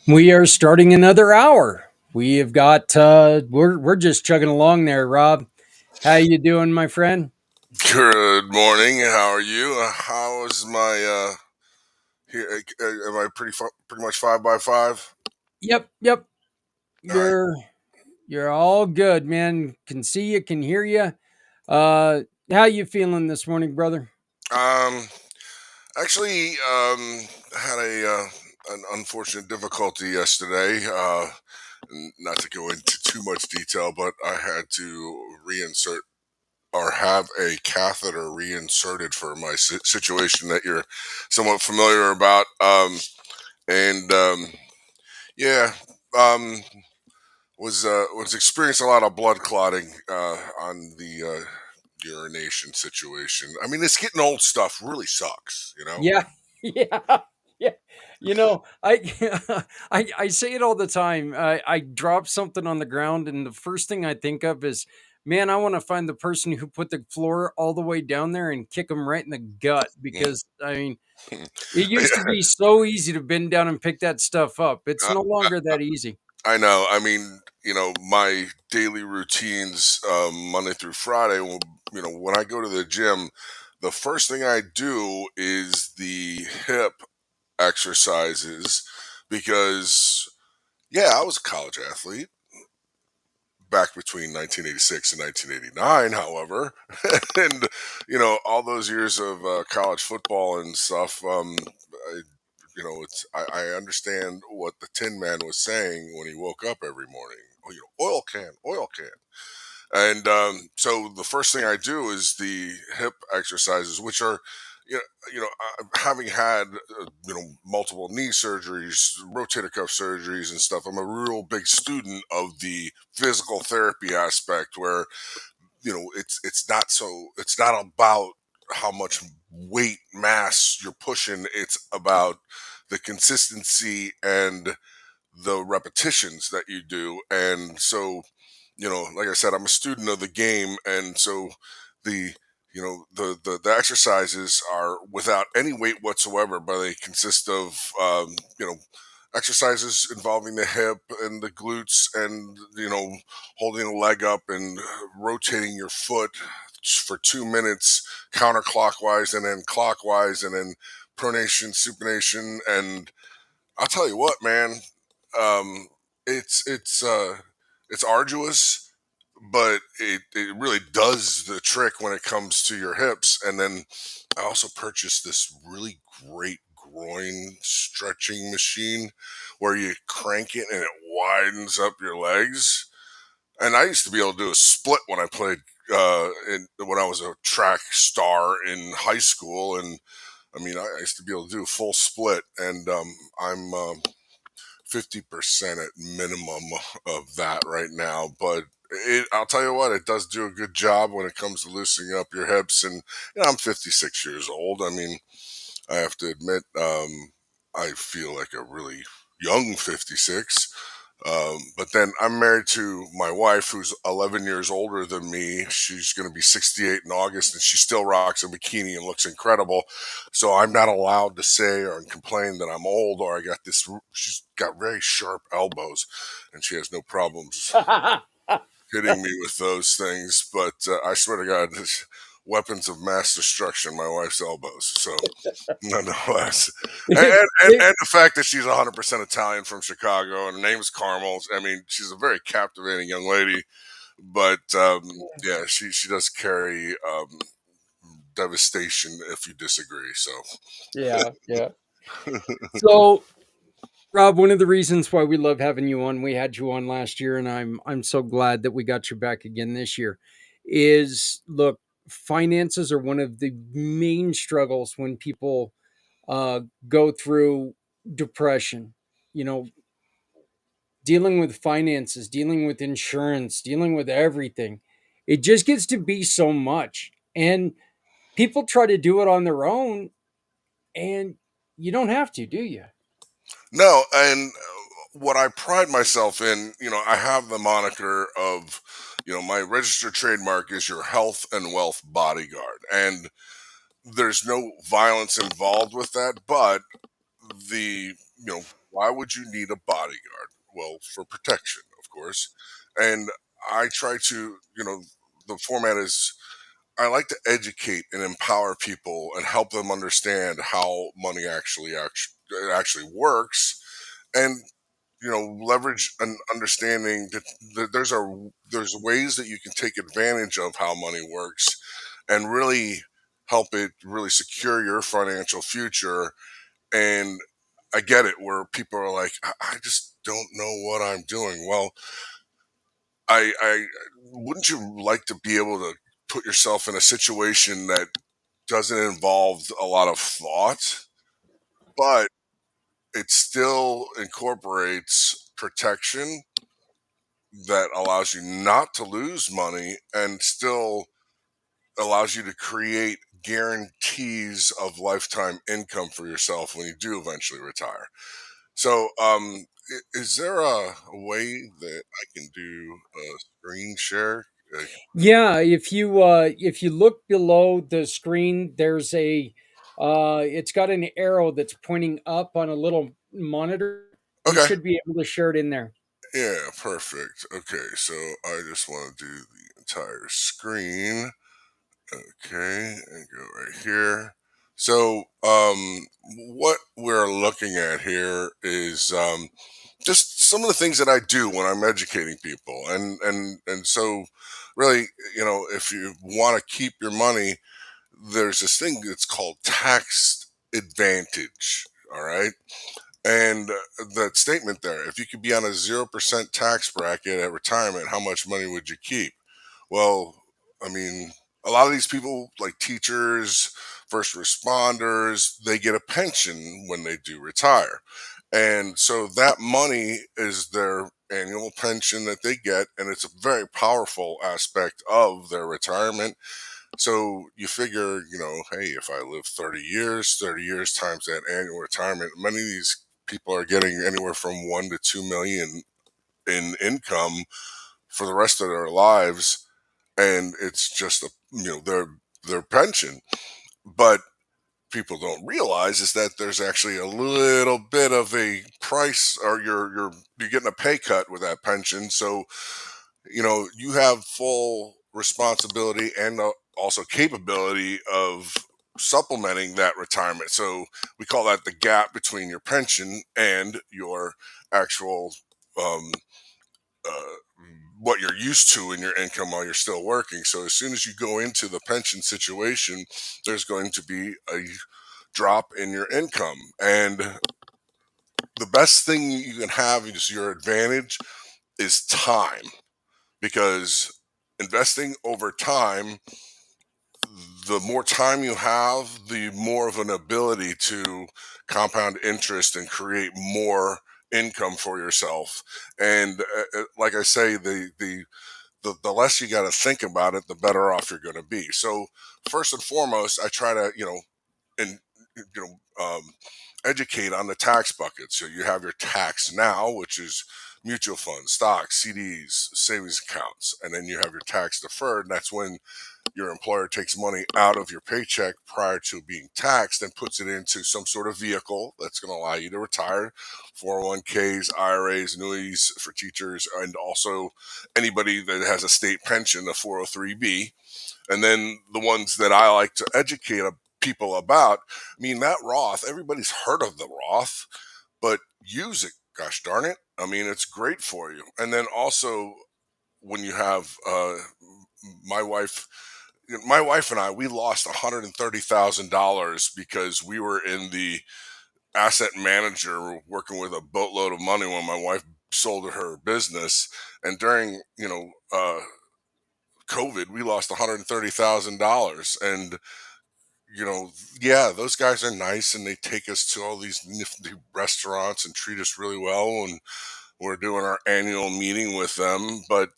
We are starting another hour. We have got we're just chugging along there, Rob. How you doing, my friend? Good morning. How are you? How is my here? Am I pretty much 5 by 5? Yep. All right. You're all good, man. Can see you, can hear you. How you feeling this morning, brother? Um, actually, had an unfortunate difficulty yesterday. Not to go into too much detail, but I had to reinsert or have a catheter reinserted for my situation that you're somewhat familiar about. And Yeah. Um, was experiencing a lot of blood clotting on the urination situation. I mean, this getting old stuff really sucks, you know. Yeah, yeah, yeah. I I say it all the time. I drop something on the ground, and the first thing I think of is, man, I want to find the person who put the floor all the way down there and kick them right in the gut. Mm. Because I mean, it used to be so easy to bend down and pick that stuff up. It's I, no I, longer that easy. I know. I mean, my daily routines, Monday through Friday. When I go to the gym, the first thing I do is the hip exercises because, yeah, I was a college athlete back between 1986 and 1989, however, and all those years of college football and stuff. I understand what the Tin Man was saying when he woke up every morning. Oh, oil can. And so the first thing I do is the hip exercises, which are, having had, multiple knee surgeries, rotator cuff surgeries, and stuff. I'm a real big student of the physical therapy aspect, where it's not about how much weight mass you're pushing. It's about the consistency and the repetitions that you do. And so, like I said, I'm a student of the game, and so the the exercises are without any weight whatsoever, but they consist of exercises involving the hip and the glutes, and holding a leg up and rotating your foot for 2 minutes counterclockwise and then clockwise, and then pronation, supination. And I'll tell you what, man, um, it's arduous, but it really does the trick when it comes to your hips. And then I also purchased this really great groin stretching machine where you crank it and it widens up your legs. And I used to be able to do a split when I played when I was a track star in high school. And I mean, I used to be able to do a full split. And I'm 50% at minimum of that right now. But I'll tell you what, it does do a good job when it comes to loosening up your hips. And I'm 56 years old. I mean, I have to admit, I feel like a really young 56. But then I'm married to my wife, who's 11 years older than me. She's going to be 68 in August, and she still rocks a bikini and looks incredible. So I'm not allowed to say or complain that I'm old, or I got this. She's got very sharp elbows, and she has no problems hitting me with those things. But I swear to God, weapons of mass destruction, my wife's elbows. So nonetheless, and the fact that she's 100% Italian from Chicago and her name's Carmel. I mean, she's a very captivating young lady, but yeah, she does carry devastation if you disagree. So Yeah. So, Rob, one of the reasons why we love having you on, we had you on last year, and I'm so glad that we got you back again this year. Is look, finances are one of the main struggles when people uh, go through depression. You know, dealing with finances, dealing with insurance, dealing with everything. It just gets to be so much, and people try to do it on their own, and you don't have to, do you? no, and what I pride myself in, I have the moniker of, my registered trademark is your health and wealth bodyguard, and there's no violence involved with that, but the why would you need a bodyguard? Well, for protection, of course. And I try to, the format is I like to educate and empower people and help them understand how money actually works, and leverage an understanding that there's ways that you can take advantage of how money works and really help it really secure your financial future. And I get it where people are like, I just don't know what I'm doing. Well, I wouldn't you like to be able to put yourself in a situation that doesn't involve a lot of thought, but it still incorporates protection that allows you not to lose money and still allows you to create guarantees of lifetime income for yourself when you do eventually retire. So, is there a way that I can do a screen share? Uh, Yeah, if you look below the screen, there's a it's got an arrow that's pointing up on a little monitor. You okay. should be able to share it in there. Yeah, perfect. Okay, so I just want to do the entire screen. Okay, and go right here. So, what we're looking at here is just some of the things that I do when I'm educating people, and so really, if you want to keep your money, there's this thing that's called tax advantage. All right, and that statement there, if you could be on a 0% tax bracket at retirement, how much money would you keep? Well, I mean, a lot of these people, like teachers, first responders, they get a pension when they do retire. And so that money is their annual pension that they get. And it's a very powerful aspect of their retirement. So you figure, hey, if I live 30 years times that annual retirement, many of these people are getting anywhere from 1 to 2 million in income for the rest of their lives, and it's just their pension. But people don't realize is that there's actually a little bit of a price, or you're getting a pay cut with that pension. So you have full responsibility and also capability of supplementing that retirement. So we call that the gap between your pension and your actual um, uh, what you're used to in your income while you're still working. So as soon as you go into the pension situation, there's going to be a drop in your income. And the best thing you can have is your advantage is time, because investing over time, the more time you have, the more of an ability to compound interest and create more income for yourself. And like I say, the less you got to think about it, the better off you're going to be. So first and foremost, I try to and you educate on the tax bucket. So you have your tax now, which is mutual funds, stocks, CDs, savings accounts, and then you have your tax deferred. And that's when your employer takes money out of your paycheck prior to being taxed and puts it into some sort of vehicle that's going to allow you to retire: 401ks, IRAs, annuities for teachers, and also anybody that has a state pension, a 403b. And then the ones that I like to educate people about, I mean, that Roth, everybody's heard of the Roth, but use it. Gosh darn it. I mean, it's great for you. And then also, when you have my wife, my wife and I, we lost $130,000 because we were in the asset manager working with a boatload of money when my wife sold her business. And during, COVID, we lost $130,000. And, you know, yeah, those guys are nice and they take us to all these nifty restaurants and treat us really well. And we're doing our annual meeting with them. But,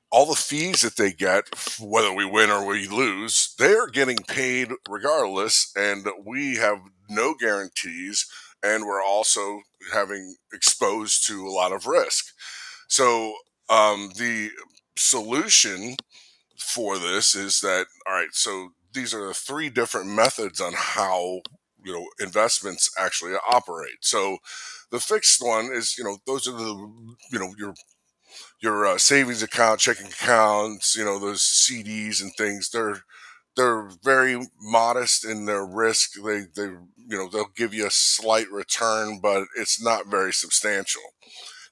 all the fees that they get, whether we win or we lose, they're getting paid regardless, and we have no guarantees, and we're also having exposed to a lot of risk. So the solution for this is that, all right, so these are the three different methods on how investments actually operate. So the fixed one is, those are your savings account, checking accounts, those CDs and things. They're very modest in their risk. They'll give you a slight return, but it's not very substantial.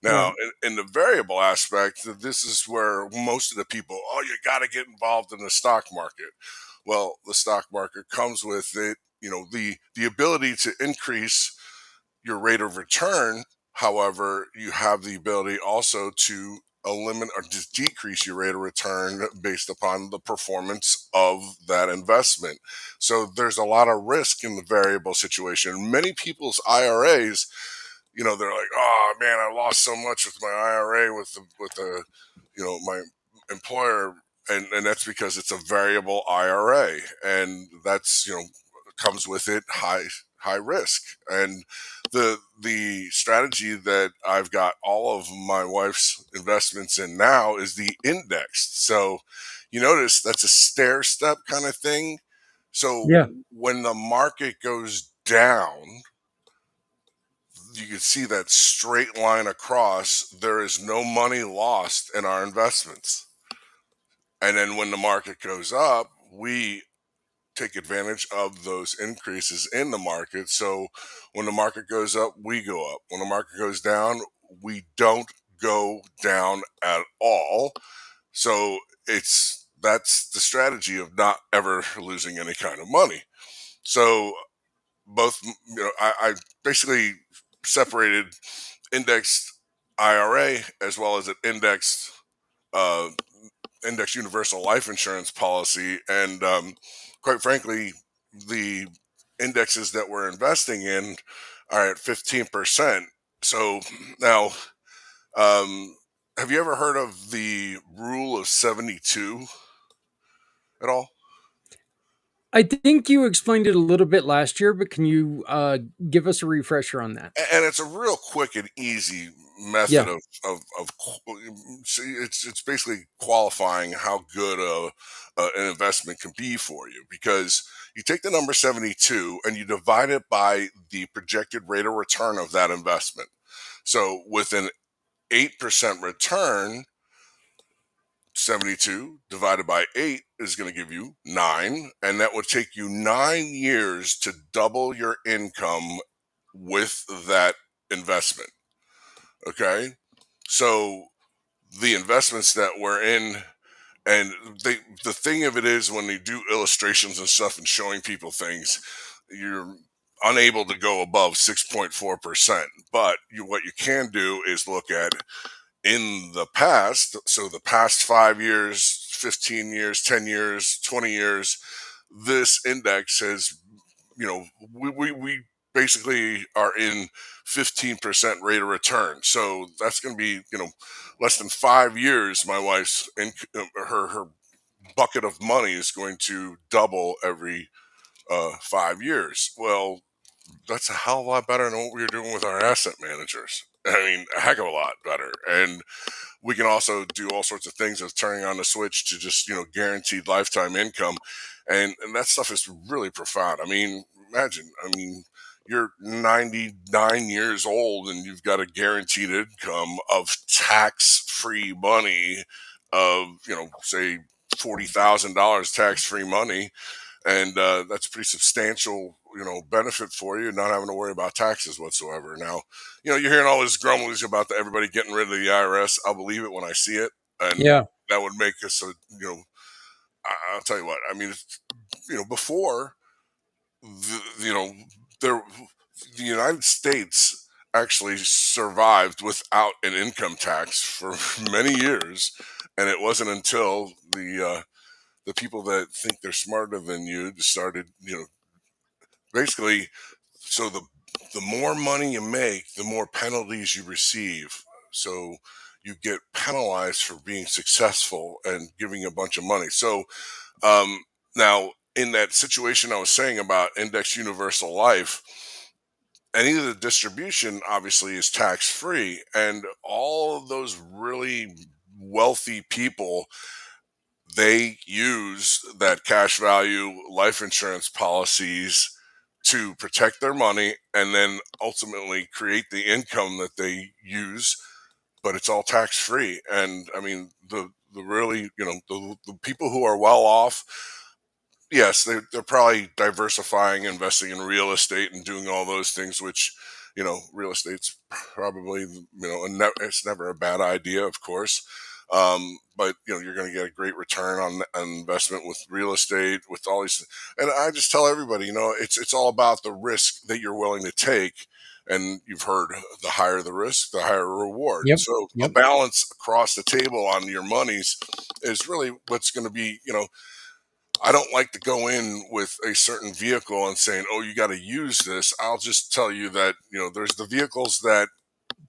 Now, Right. in the variable aspect, this is where most of the people, oh, you got to get involved in the stock market. Well, the stock market comes with it, the ability to increase your rate of return. However, you have the ability also to eliminate or just decrease your rate of return based upon the performance of that investment. So there's a lot of risk in the variable situation. Many people's IRAs, they're like, oh man, I lost so much with my IRA with my employer, and that's because it's a variable IRA, and that's comes with it high risk. And the strategy that I've got all of my wife's investments in now is the indexed. So you notice that's a stair step kind of thing. So Yeah. when the market goes down, you can see that straight line across. There is no money lost in our investments. And then when the market goes up, we take advantage of those increases in the market. So when the market goes up, we go up. When the market goes down, we don't go down at all. So that's the strategy of not ever losing any kind of money. So both, I basically separated indexed IRA as well as an uh, index universal life insurance policy. And quite frankly, the indexes that we're investing in are at 15%. So now, um, have you ever heard of the rule of 72 at all? I think you explained it a little bit last year, but can you give us a refresher on that? And it's a real quick and easy method Yeah. it's basically qualifying how good an investment can be for you, because you take the number 72 and you divide it by the projected rate of return of that investment. So with an 8% return, 72 divided by 8 is going to give you 9, and that would take you 9 years to double your income with that investment. Okay. So the investments that we're in, and the thing of it is, when they do illustrations and stuff and showing people things, you're unable to go above 6.4%. But what you can do is look at in the past. So the past 5 years, 15 years, 10 years, 20 years, this index has, we basically are in 15% rate of return. So that's going to be, less than 5 years. My wife's her bucket of money is going to double every 5 years. Well, that's a hell of a lot better than what we were doing with our asset managers. I mean, a heck of a lot better. And we can also do all sorts of things of turning on the switch to just, guaranteed lifetime income. And that stuff is really profound. I mean, imagine, you're 99 years old and you've got a guaranteed income of tax free money of, say, $40,000 tax free money. And that's a pretty substantial, benefit for you, not having to worry about taxes whatsoever. Now, you're hearing all this grumblings about everybody getting rid of the IRS. I'll believe it when I see it, and Yeah. that would make us I'll tell you what. I mean, before there, the United States actually survived without an income tax for many years, and it wasn't until the people that think they're smarter than you started, basically. So the more money you make, the more penalties you receive. So you get penalized for being successful and giving a bunch of money. So um, now, in that situation I was saying about index universal life, any of the distribution obviously is tax free, and all of those really wealthy people, they use that cash value life insurance policies to protect their money and then ultimately create the income that they use, but it's all tax free. And I mean, the really, the people who are well off, yes, they're probably diversifying, investing in real estate and doing all those things, which, real estate's probably, it's never a bad idea, of course. But you're going to get a great return on investment with real estate, with all these. And I just tell everybody, it's all about the risk that you're willing to take. And you've heard, the higher the risk, the higher reward. Yep. So a Yep. balance across the table on your monies is really what's going to be, I don't like to go in with a certain vehicle and saying, "Oh, you got to use this." I'll just tell you that, there's the vehicles that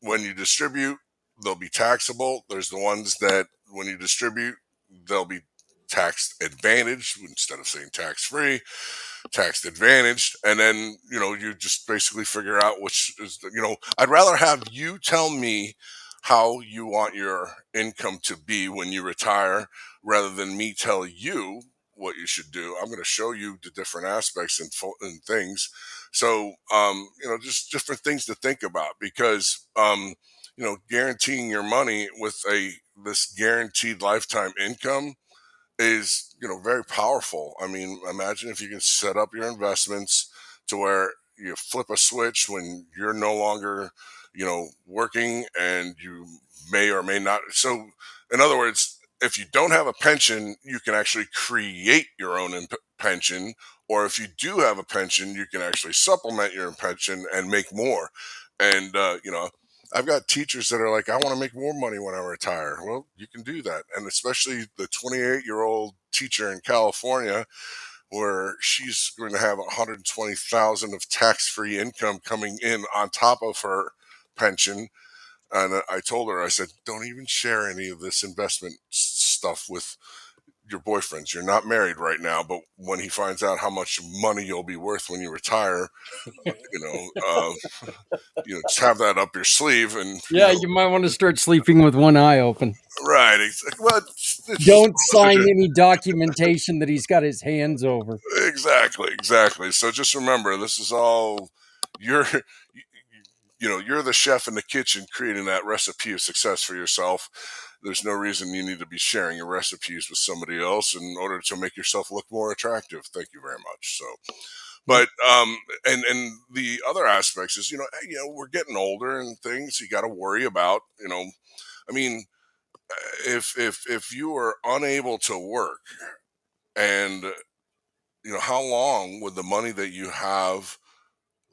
when you distribute, they'll be taxable. There's the ones that when you distribute, they'll be tax advantaged instead of saying tax free, tax advantaged. And then, you just basically figure out which is, I'd rather have you tell me how you want your income to be when you retire rather than me tell you what you should do. I'm going to show you the different aspects and things. So, just different things to think about because, guaranteeing your money with this guaranteed lifetime income is, very powerful. I mean, imagine if you can set up your investments to where you flip a switch when you're no longer, working, and you may or may not. So, in other words, if you don't have a pension, you can actually create your own pension. Or if you do have a pension, you can actually supplement your pension and make more. And, I've got teachers that are like, I want to make more money when I retire. Well, you can do that. And especially the 28-year-old teacher in California, where she's going to have 120,000 of tax-free income coming in on top of her pension. And I told her, I said, don't even share any of this investment stuff with your boyfriends. You're not married right now, but when he finds out how much money you'll be worth when you retire, just have that up your sleeve. And Yeah, you might want to start sleeping with one eye open. right. Well, Don't sign any documentation that he's got his hands over. Exactly. So just remember, this is all you're you're the chef in the kitchen creating that recipe of success for yourself. There's no reason you need to be sharing your recipes with somebody else in order to make yourself look more attractive. Thank you very much. So, but and the other aspects is, we're getting older and things you got to worry about. I mean, if you are unable to work, and how long would the money that you have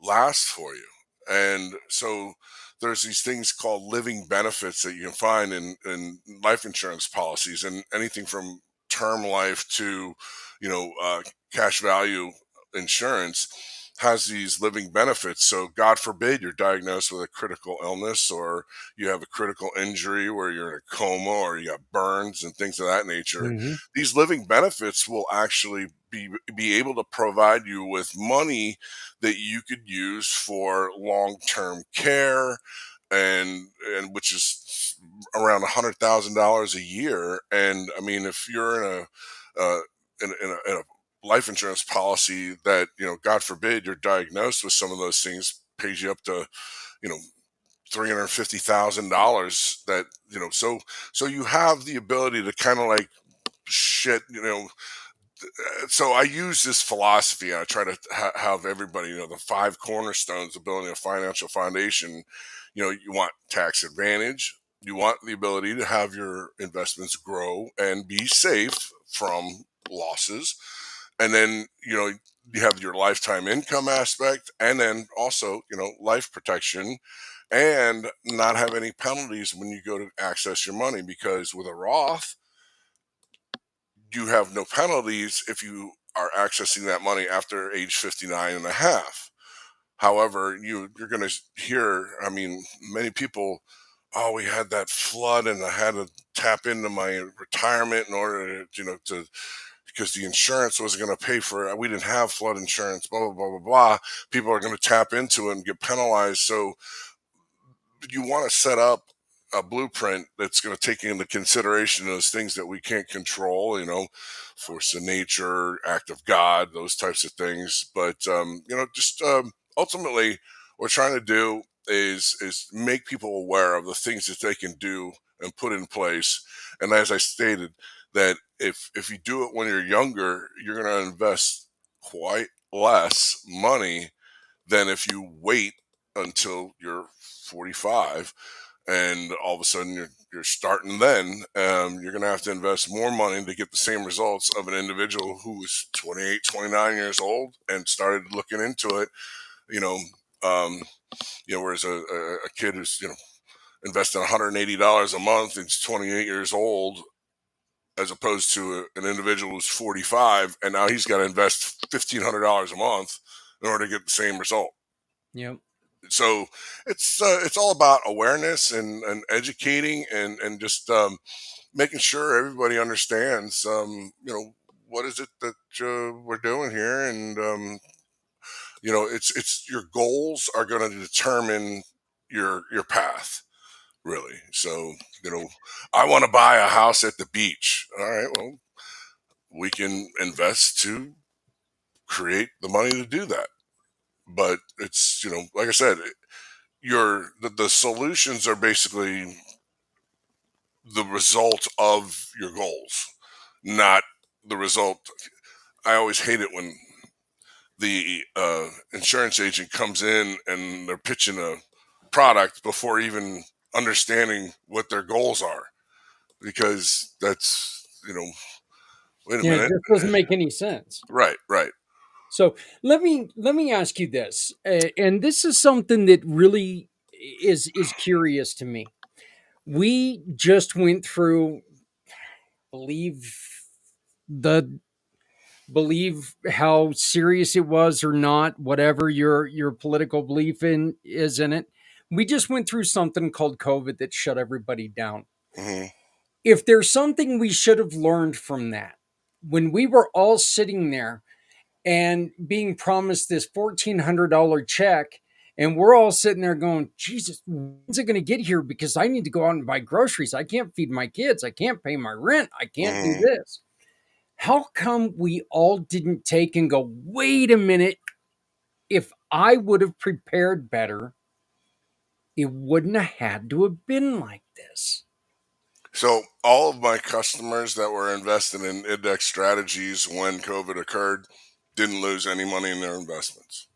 last for you? And so there's these things called living benefits that you can find in life insurance policies, and anything from term life to, cash value insurance has these living benefits. So God forbid you're diagnosed with a critical illness, or you have a critical injury where you're in a coma, or you have burns and things of that nature. Mhm. These living benefits will actually be able to provide you with money that you could use for long-term care, and which is around $100,000 a year. And I mean, if you're in a life insurance policy that, God forbid you're diagnosed with some of those things, pays you up to, you know, $350,000, that, so you have the ability to kind of like shit, so I use this philosophy. I try to have everybody, the five cornerstones of building a financial foundation. You want tax advantage. You want the ability to have your investments grow and be safe from losses. And then, you have your lifetime income aspect, and then also, life protection, and not have any penalties when you go to access your money, because with a Roth, you have no penalties if you are accessing that money after age 59 and a half. However, you're going to hear, I mean, many people, oh, we had that flood and I had to tap into my retirement in order to, because the insurance wasn't going to pay for it. We didn't have flood insurance, blah, blah, blah, blah, blah. People are going to tap into it and get penalized. So you want to set up a blueprint that's going to take into consideration those things that we can't control, force of nature, act of God, those types of things. But just ultimately, what we're trying to do is make people aware of the things that they can do and put in place. And as I stated, that if you do it when you're younger, you're going to invest quite less money than if you wait until you're 45 and all of a sudden you're starting then. You're going to have to invest more money to get the same results of an individual who was 28, 29 years old and started looking into it, whereas a kid who's, investing $180 a month and is 28 years old, as opposed to an individual who's 45 and now he's got to invest $1,500 a month in order to get the same result. Yep. So it's all about awareness and educating and just making sure everybody understands, what is it that we're doing here, and it's your goals are going to determine your path, really. So I want to buy a house at the beach. All right, well, we can invest to create the money to do that. But it's like I said, the solutions are basically the result of your goals, not the result. I always hate it when the insurance agent comes in and they're pitching a product before even understanding what their goals are, because that's wait a Yeah, it minute. just doesn't make any sense. Right. So let me ask you this, and this is something that really is curious to me. We just went through, believe the believe how serious it was or not, whatever your political belief in is in it. We just went through something called COVID that shut everybody down. Hmm. If there's something we should have learned from that, when we were all sitting there and being promised this $1,400 check, and we're all sitting there going, Jesus, when's it going to get here? Because I need to go out and buy groceries. I can't feed my kids. I can't pay my rent. I can't do Hmm. this. How come we all didn't take and go, wait a minute? If I would have prepared better, it wouldn't have had to have been like this. So all of my customers that were invested in index strategies when COVID occurred didn't lose any money in their investments.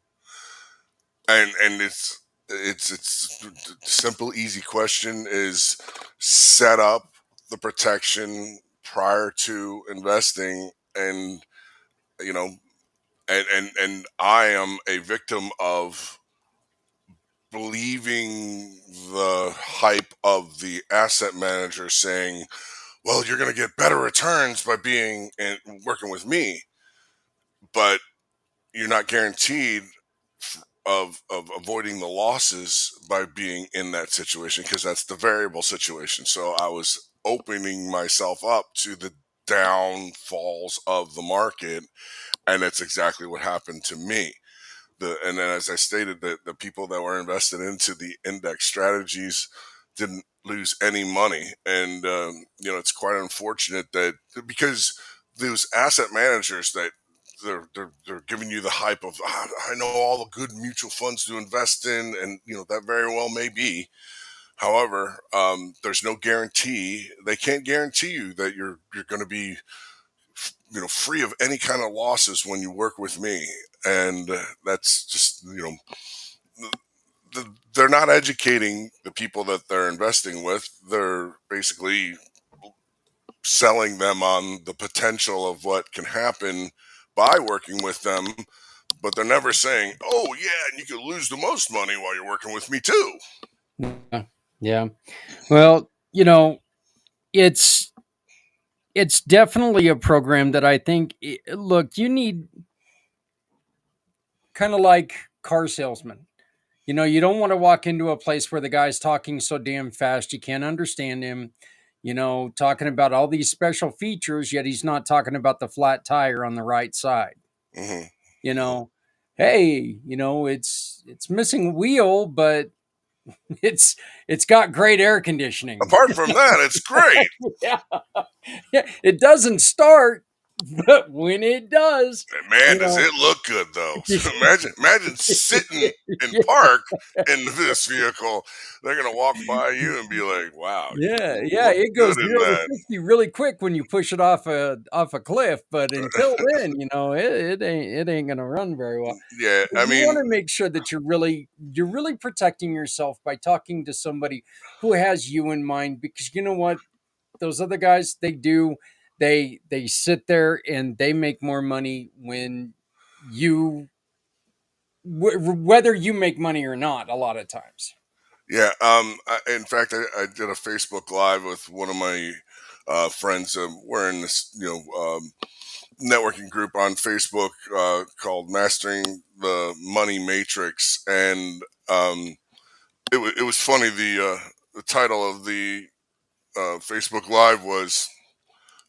And it's simple, easy question is set up the protection prior to investing. And you know and I am a victim of believing the hype of the asset manager saying, well, you're going to get better returns by being and working with me, but you're not guaranteed of avoiding the losses by being in that situation, because that's the variable situation. So I was opening myself up to the downfalls of the market, and that's exactly what happened to me. And then, as I stated, that the people that were invested into the index strategies didn't lose any money. And it's quite unfortunate that, because those asset managers that they're giving you the hype of, I know all the good mutual funds to invest in, and that very well may be. However, there's no guarantee. They can't guarantee you that you're going to be free of any kind of losses when you work with me. And that's just they're not educating the people that they're investing with. They're basically selling them on the potential of what can happen by working with them, but they're never saying, oh yeah, and you could lose the most money while you're working with me too. Yeah. Well, it's it's definitely a program that I think, look, you need, kind of like car salesmen. You don't want to walk into a place where the guy's talking so damn fast you can't understand him, talking about all these special features, yet he's not talking about the flat tire on the right side. Hmm. you know hey, it's missing a wheel, but it's got great air conditioning. Apart from that, it's great. Yeah. It doesn't start, but when it does, Man, you does know. it look good though? Imagine sitting in Yeah. park in this vehicle. They're gonna walk by you and be like, "Wow, Yeah, you yeah, look it goes good in 0 to that." 60 really quick when you push it off a cliff, but until then, it ain't gonna run very well. Yeah, But I you mean, wanna make sure that you're really protecting yourself by talking to somebody who has you in mind, because you know what? Those other guys, they sit there and they make more money when you whether you make money or not, a lot of times. yeah. In fact, I did a Facebook Live with one of my friends. We're in this, networking group on Facebook called Mastering the Money Matrix, and it was funny. The title of the Facebook Live was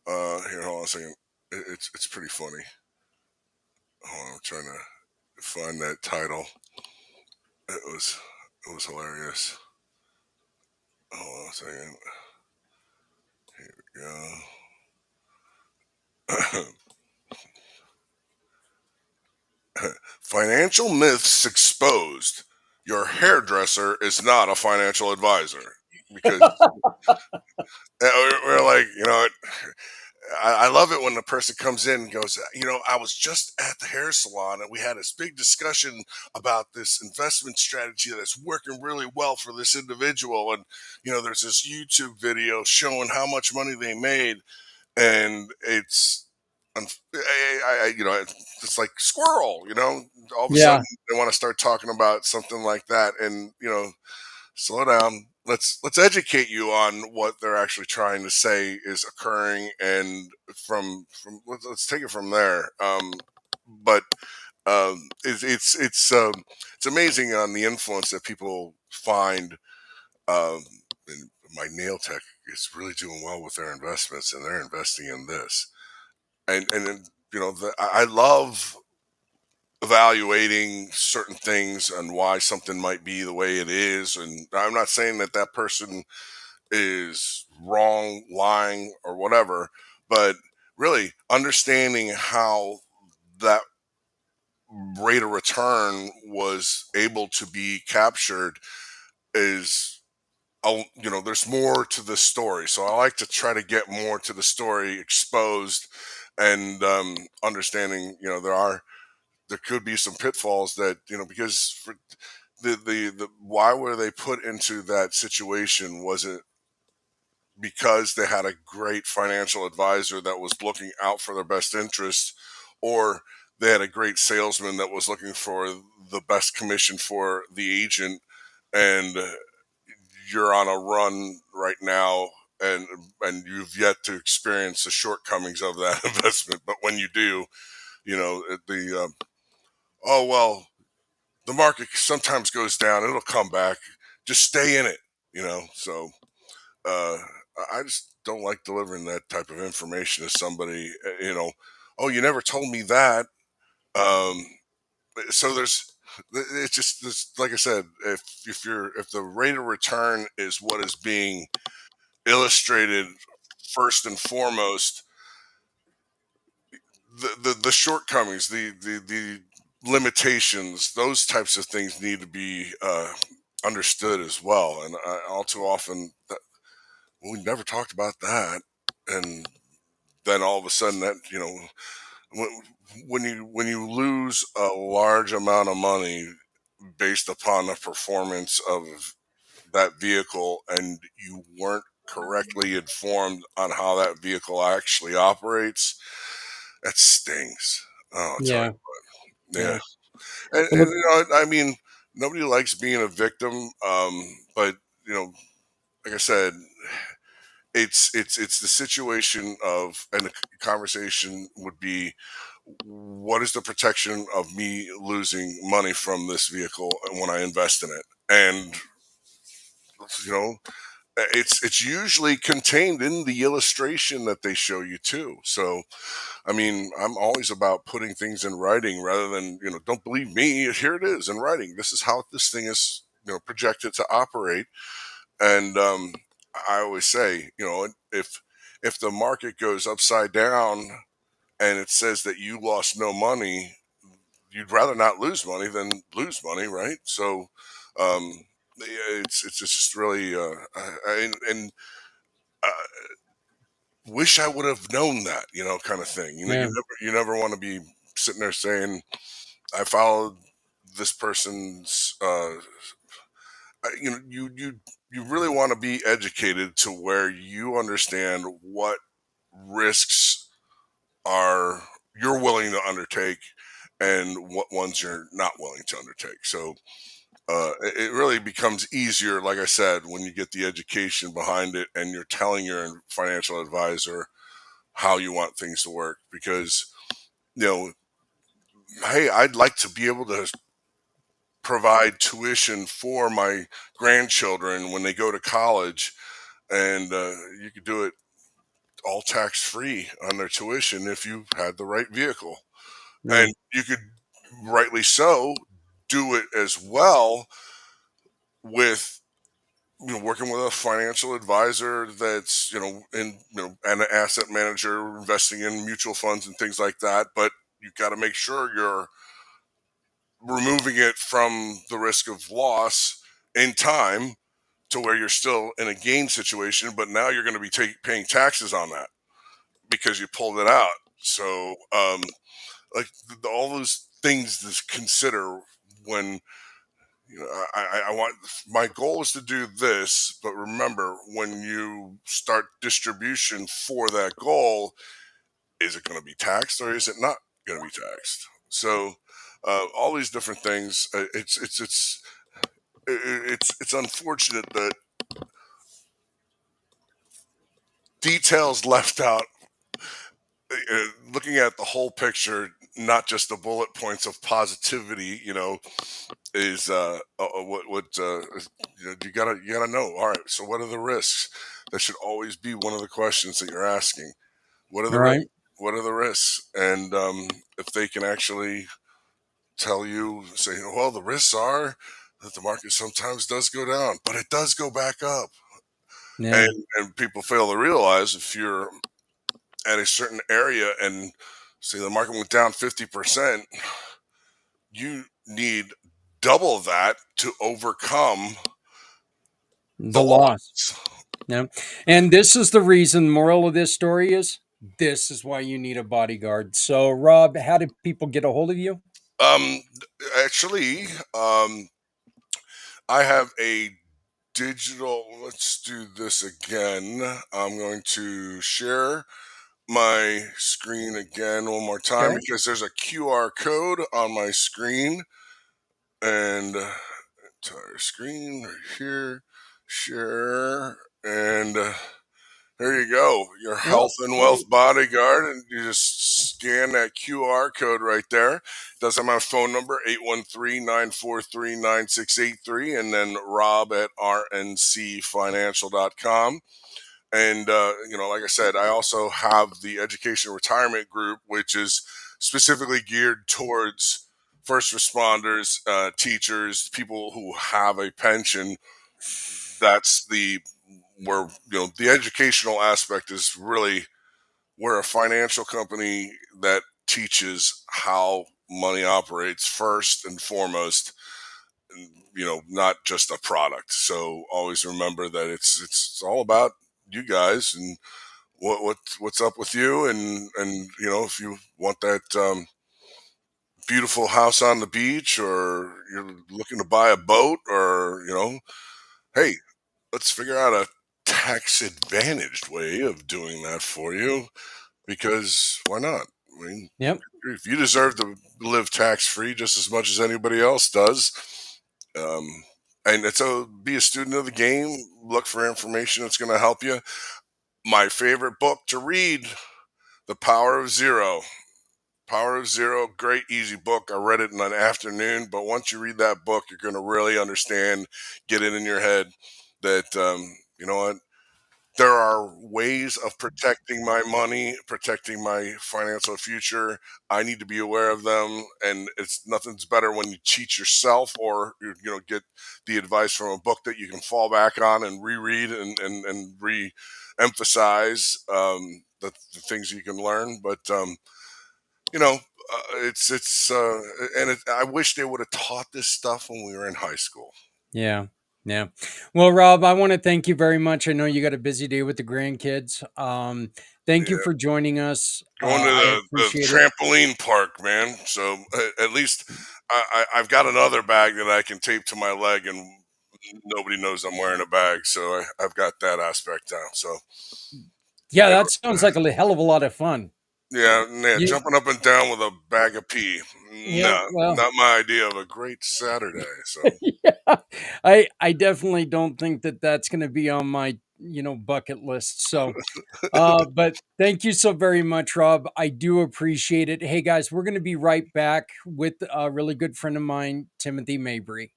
here. Hold on a second. It's pretty funny. Hold on, I'm trying to find that title. It was hilarious. Hold on a second. Yeah. Financial myths exposed. Your hairdresser is not a financial advisor, because we're like, I love it when the person comes in and goes, I was just at the hair salon and we had this big discussion about this investment strategy that's working really well for this individual. And, there's this YouTube video showing how much money they made. And it's like squirrel, all of a Yeah. sudden they want to start talking about something like that. And, slow down. Let's educate you on what they're actually trying to say is occurring, and let's take it from there. But it's amazing on the influence that people find. Um, and my nail tech is really doing well with their investments, and they're investing in this. And then, I love evaluating certain things and why something might be the way it is. And I'm not saying that that person is wrong, lying, or whatever, but really understanding how that rate of return was able to be captured is, there's more to the story. So I like to try to get more to the story exposed, and understanding, there could be some pitfalls that, because for the why were they put into that situation? Was it because they had a great financial advisor that was looking out for their best interest, or they had a great salesman that was looking for the best commission for the agent? And you're on a run right now, and you've yet to experience the shortcomings of that investment. But when you do, oh well, the market sometimes goes down, it'll come back, just stay in it. So uh, I just don't like delivering that type of information to somebody. Oh, you never told me that. Um, so it's just this, like I said, if the rate of return is what is being illustrated first and foremost, the shortcomings, the limitations, those types of things need to be understood as well. And all too often, we never talked about that. And then all of a sudden, that when, when you lose a large amount of money based upon the performance of that vehicle, and you weren't correctly informed on how that vehicle actually operates, that stings. Oh, I'll tell Yeah. you. Yeah. Yeah. And Well, I mean, nobody likes being a victim. But like I said, it's the situation of, and the conversation would be, what is the protection of me losing money from this vehicle when I invest in it? And you know it's usually contained in the illustration that they show you too. So I mean, I'm always about putting things in writing rather than, don't believe me, here it is in writing, this is how this thing is, projected to operate. And I always say, if the market goes upside down and it says that you lost no money, you'd rather not lose money than lose money, right? So it's just really and uh, wish I would have known that, kind of thing. Yeah. You never want to be sitting there saying I followed this person's. You really want to be educated to where you understand what risks are you're willing to undertake and what ones you're not willing to undertake. So it really becomes easier, like I said, when you get the education behind it and you're telling your financial advisor how you want things to work. Because, you know, hey, I'd like to be able to provide tuition for my grandchildren when they go to college, and you could do it all tax free on their tuition if you had the right vehicle. Yeah. And you could, rightly so, do it as well with working with a financial advisor that's in and an asset manager investing in mutual funds and things like that. But you got to make sure you're removing it from the risk of loss in time to where you're still in a gain situation, but now you're going to be paying taxes on that because you pulled it out. So like all those things to consider when I want, my goal is to do this, but remember, when you start distribution for that goal, is it going to be taxed or is it not going to be taxed? So all these different things, it's unfortunate that details left out. Looking at the whole picture, not just the bullet points of positivity, is you gotta know. All right, so what are the risks? That should always be one of the questions that you're asking. What are the risks? Right. What are the risks? And if they can actually tell you, say, well, the risks are that the market sometimes does go down, but it does go back up. Yeah. And people fail to realize, if you're at a certain area and say the market went down 50%, you need double that to overcome the The loss. loss. Yeah. And this is the reason, moral of this story is this is why you need a bodyguard. So, Rob, how do people get a hold of you? Um, actually, I have a digital. Let's do this again. I'm going to share my screen again one more time Okay. because there's a QR code on my screen, and entire screen right here, share, and there you go, your Well, health and wealth bodyguard, and you just scan that QR code right there. It does have my phone number, 813-943-9683, and then rob at rncfinancial.com. And like I said, I also have the education retirement group, which is specifically geared towards first responders, teachers, people who have a pension. That's the where the educational aspect is really, we're a financial company that teaches how money operates first and foremost, not just a product. So always remember that it's all about you guys and what's up with you, and if you want that beautiful house on the beach, or you're looking to buy a boat, or hey, let's figure out a tax advantaged way of doing that for you, because why not? I mean, yep. if you deserve to live tax free just as much as anybody else does. um, and so be a student of the game, look for information that's going to help you. My favorite book to read, The Power of Zero. Power of Zero, great, easy book. I read it in an afternoon, but once you read that book, you're going to really understand, get it in your head that, you know what, there are ways of protecting my money, protecting my financial future. I need to be aware of them, and it's nothing's better when you cheat yourself or get the advice from a book that you can fall back on and reread and re-emphasize the things you can learn. But I wish they would have taught this stuff when we were in high school. Yeah. Yeah. Well, Rob, I want to thank you very much. I know you got a busy day with the grandkids. Thank you Yeah. for joining us. Going to I the appreciate it. trampoline park, man. So at least I've got another bag that I can tape to my leg, and nobody knows I'm wearing a bag. So I've got that aspect down. So Yeah, that sounds like a hell of a lot of fun. yeah, You, jumping up and down with a bag of pee. yeah, No, well, not my idea of a great Saturday. So yeah, I definitely don't think that that's going to be on my bucket list. So, but thank you so very much, Rob. I do appreciate it. Hey guys, we're going to be right back with a really good friend of mine, Timothy Mabry.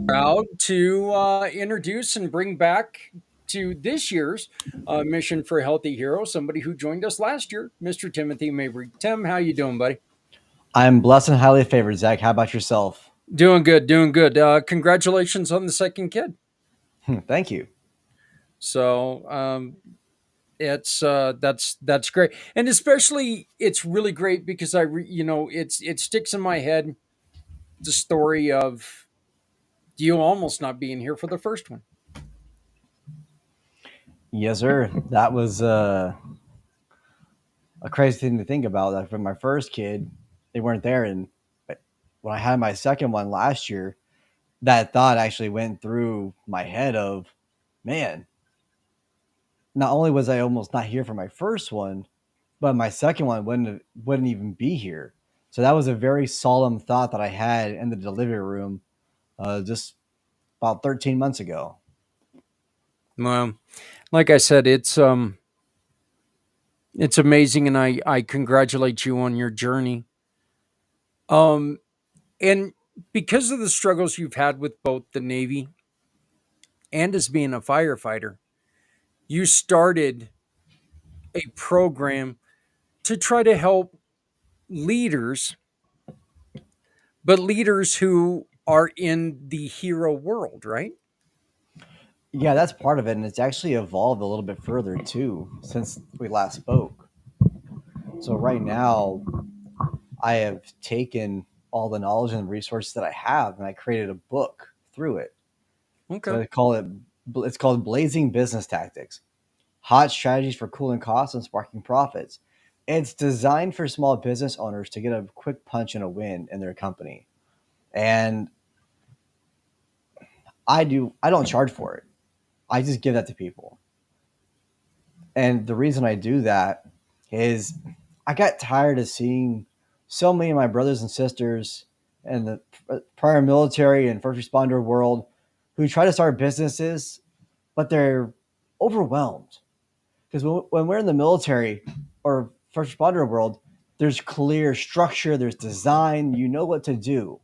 Proud to introduce and bring back to this year's Mission for a Healthy Hero somebody who joined us last year, Mr. Timothy Mabry. Tim, how you doing, buddy? I'm blessed and highly favored, Zach. How about yourself? Doing good, doing good. Congratulations on the second kid. Thank you. So it's that's great, and especially it's really great because it sticks in my head the story of you almost not being here for the first one. Yes, sir. That was a crazy thing to think about. That for my first kid, they weren't there, and when I had my second one last year, that thought actually went through my head of, man, not only was I almost not here for my first one, but my second one wouldn't even be here. So that was a very solemn thought that I had in the delivery room just about 13 months ago. Well, like I said, it's amazing, and I congratulate you on your journey. And because of the struggles you've had with both the Navy and as being a firefighter, you started a program to try to help leaders, but leaders who are in the hero world, right? Yeah, that's part of it, and it's actually evolved a little bit further too since we last spoke. So right now, I have taken all the knowledge and resources that I have, and I created a book through it. Okay. So it's called Blazing Business Tactics: Hot Strategies for Cooling Costs and Sparking Profits. It's designed for small business owners to get a quick punch and a win in their company. And I don't charge for it. I just give that to people. And the reason I do that is I got tired of seeing so many of my brothers and sisters in the prior military and first responder world who try to start businesses, but they're overwhelmed. Because when we're in the military or first responder world, there's clear structure, there's design, you know what to do.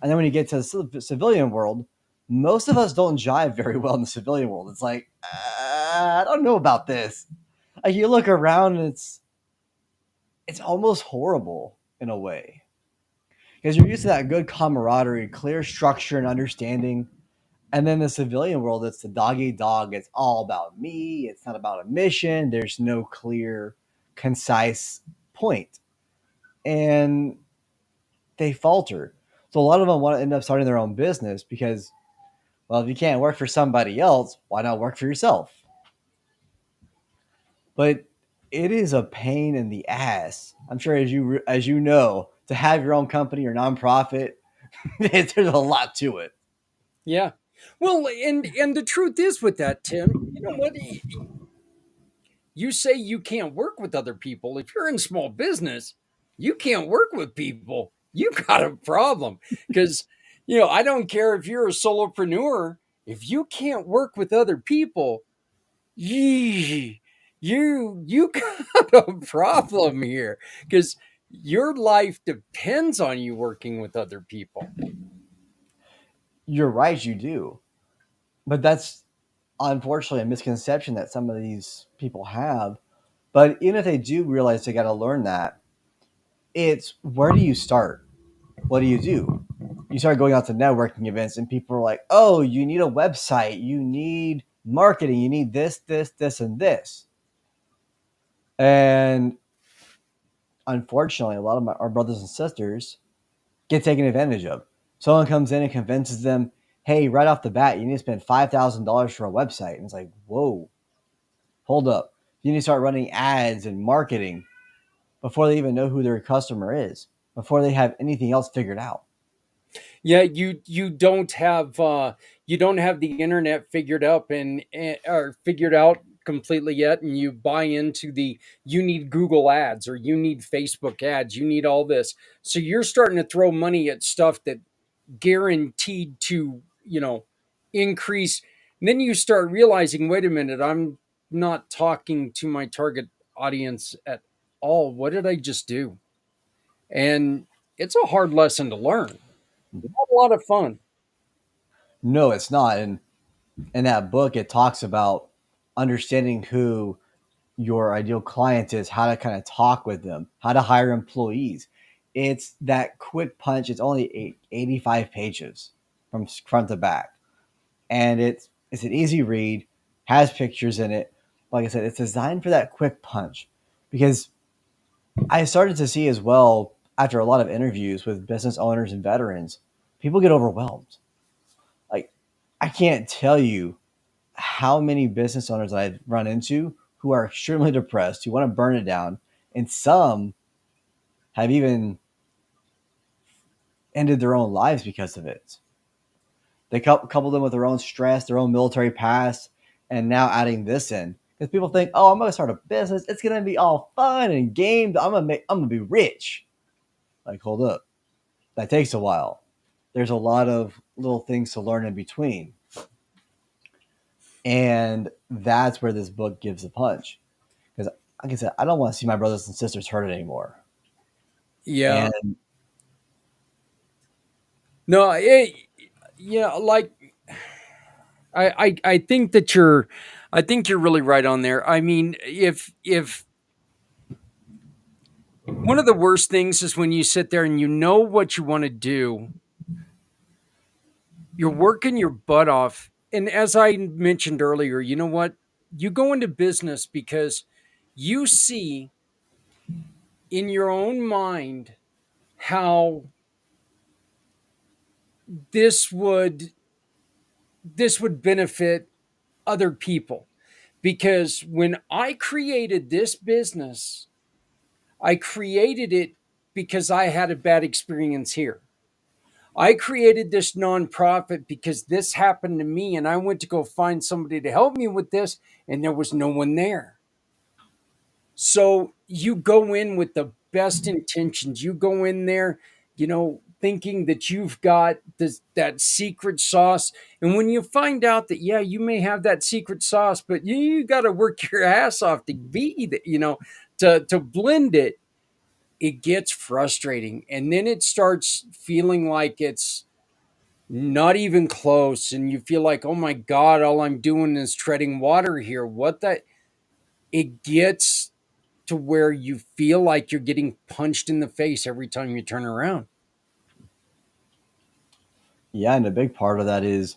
And then when you get to the civilian world, most of us don't jive very well in the civilian world. It's like, I don't know about this. Like you look around and it's almost horrible in a way. Because you're used to that good camaraderie, clear structure and understanding. And then the civilian world, it's the dog eat dog. It's all about me. It's not about a mission. There's no clear, concise point. And they falter. So a lot of them want to end up starting their own business because, well, if you can't work for somebody else, why not work for yourself? But it is a pain in the ass. I'm sure, as you know, to have your own company or nonprofit, there's a lot to it. Yeah. Well, and the truth is with that, Tim, you know what? You say you can't work with other people. If you're in small business, you can't work with people. You got a problem because, I don't care if you're a solopreneur. If you can't work with other people, yee, you got a problem here because your life depends on you working with other people. You're right, you do. But that's unfortunately a misconception that some of these people have. But even if they do realize they got to learn that, it's where do you start? What do? You start going out to networking events, and people are like, oh, you need a website, you need marketing, you need this, this, this, and this. And unfortunately, a lot of our brothers and sisters get taken advantage of. Someone comes in and convinces them, hey, right off the bat, you need to spend $5,000 for a website. And it's like, whoa, hold up. You need to start running ads and marketing before they even know who their customer is, before they have anything else figured out. Yeah, you don't have the internet figured up or figured out completely yet, and you buy into you need Google ads or you need Facebook ads, you need all this. So you're starting to throw money at stuff that guaranteed to, increase. And then you start realizing, wait a minute, I'm not talking to my target audience at all. What did I just do? And it's a hard lesson to learn. Not a lot of fun. No, it's not. And in that book, it talks about understanding who your ideal client is, how to kind of talk with them, how to hire employees. It's that quick punch. It's only 85 pages from front to back. And it's an easy read, has pictures in it. Like I said, it's designed for that quick punch because I started to see as well after a lot of interviews with business owners and veterans, people get overwhelmed. Like I can't tell you how many business owners I've run into who are extremely depressed, who want to burn it down, and some have even ended their own lives because of it. They couple them with their own stress, their own military past, and now adding this in because people think, "Oh, I'm going to start a business. It's going to be all fun and games. I'm going to be rich." Like, hold up, that takes a while. There's a lot of little things to learn in between, and that's where this book gives a punch. Because, like I said, I don't want to see my brothers and sisters hurt anymore. Yeah. And No, like I think that I think you're really right on there. I mean, if one of the worst things is when you sit there and you know what you want to do, you're working your butt off. And as I mentioned earlier, you know what? You go into business because you see in your own mind how this would benefit other people, because when I created this business, I created it because I had a bad experience here. I created this nonprofit because this happened to me, and I went to go find somebody to help me with this, and there was no one there. So you go in with the best intentions. You go in there, thinking that you've got that secret sauce. And when you find out that, yeah, you may have that secret sauce, but you got to work your ass off to be that, to blend it, it gets frustrating. And then it starts feeling like it's not even close. And you feel like, oh my God, all I'm doing is treading water here. It gets to where you feel like you're getting punched in the face every time you turn around. Yeah, and a big part of that is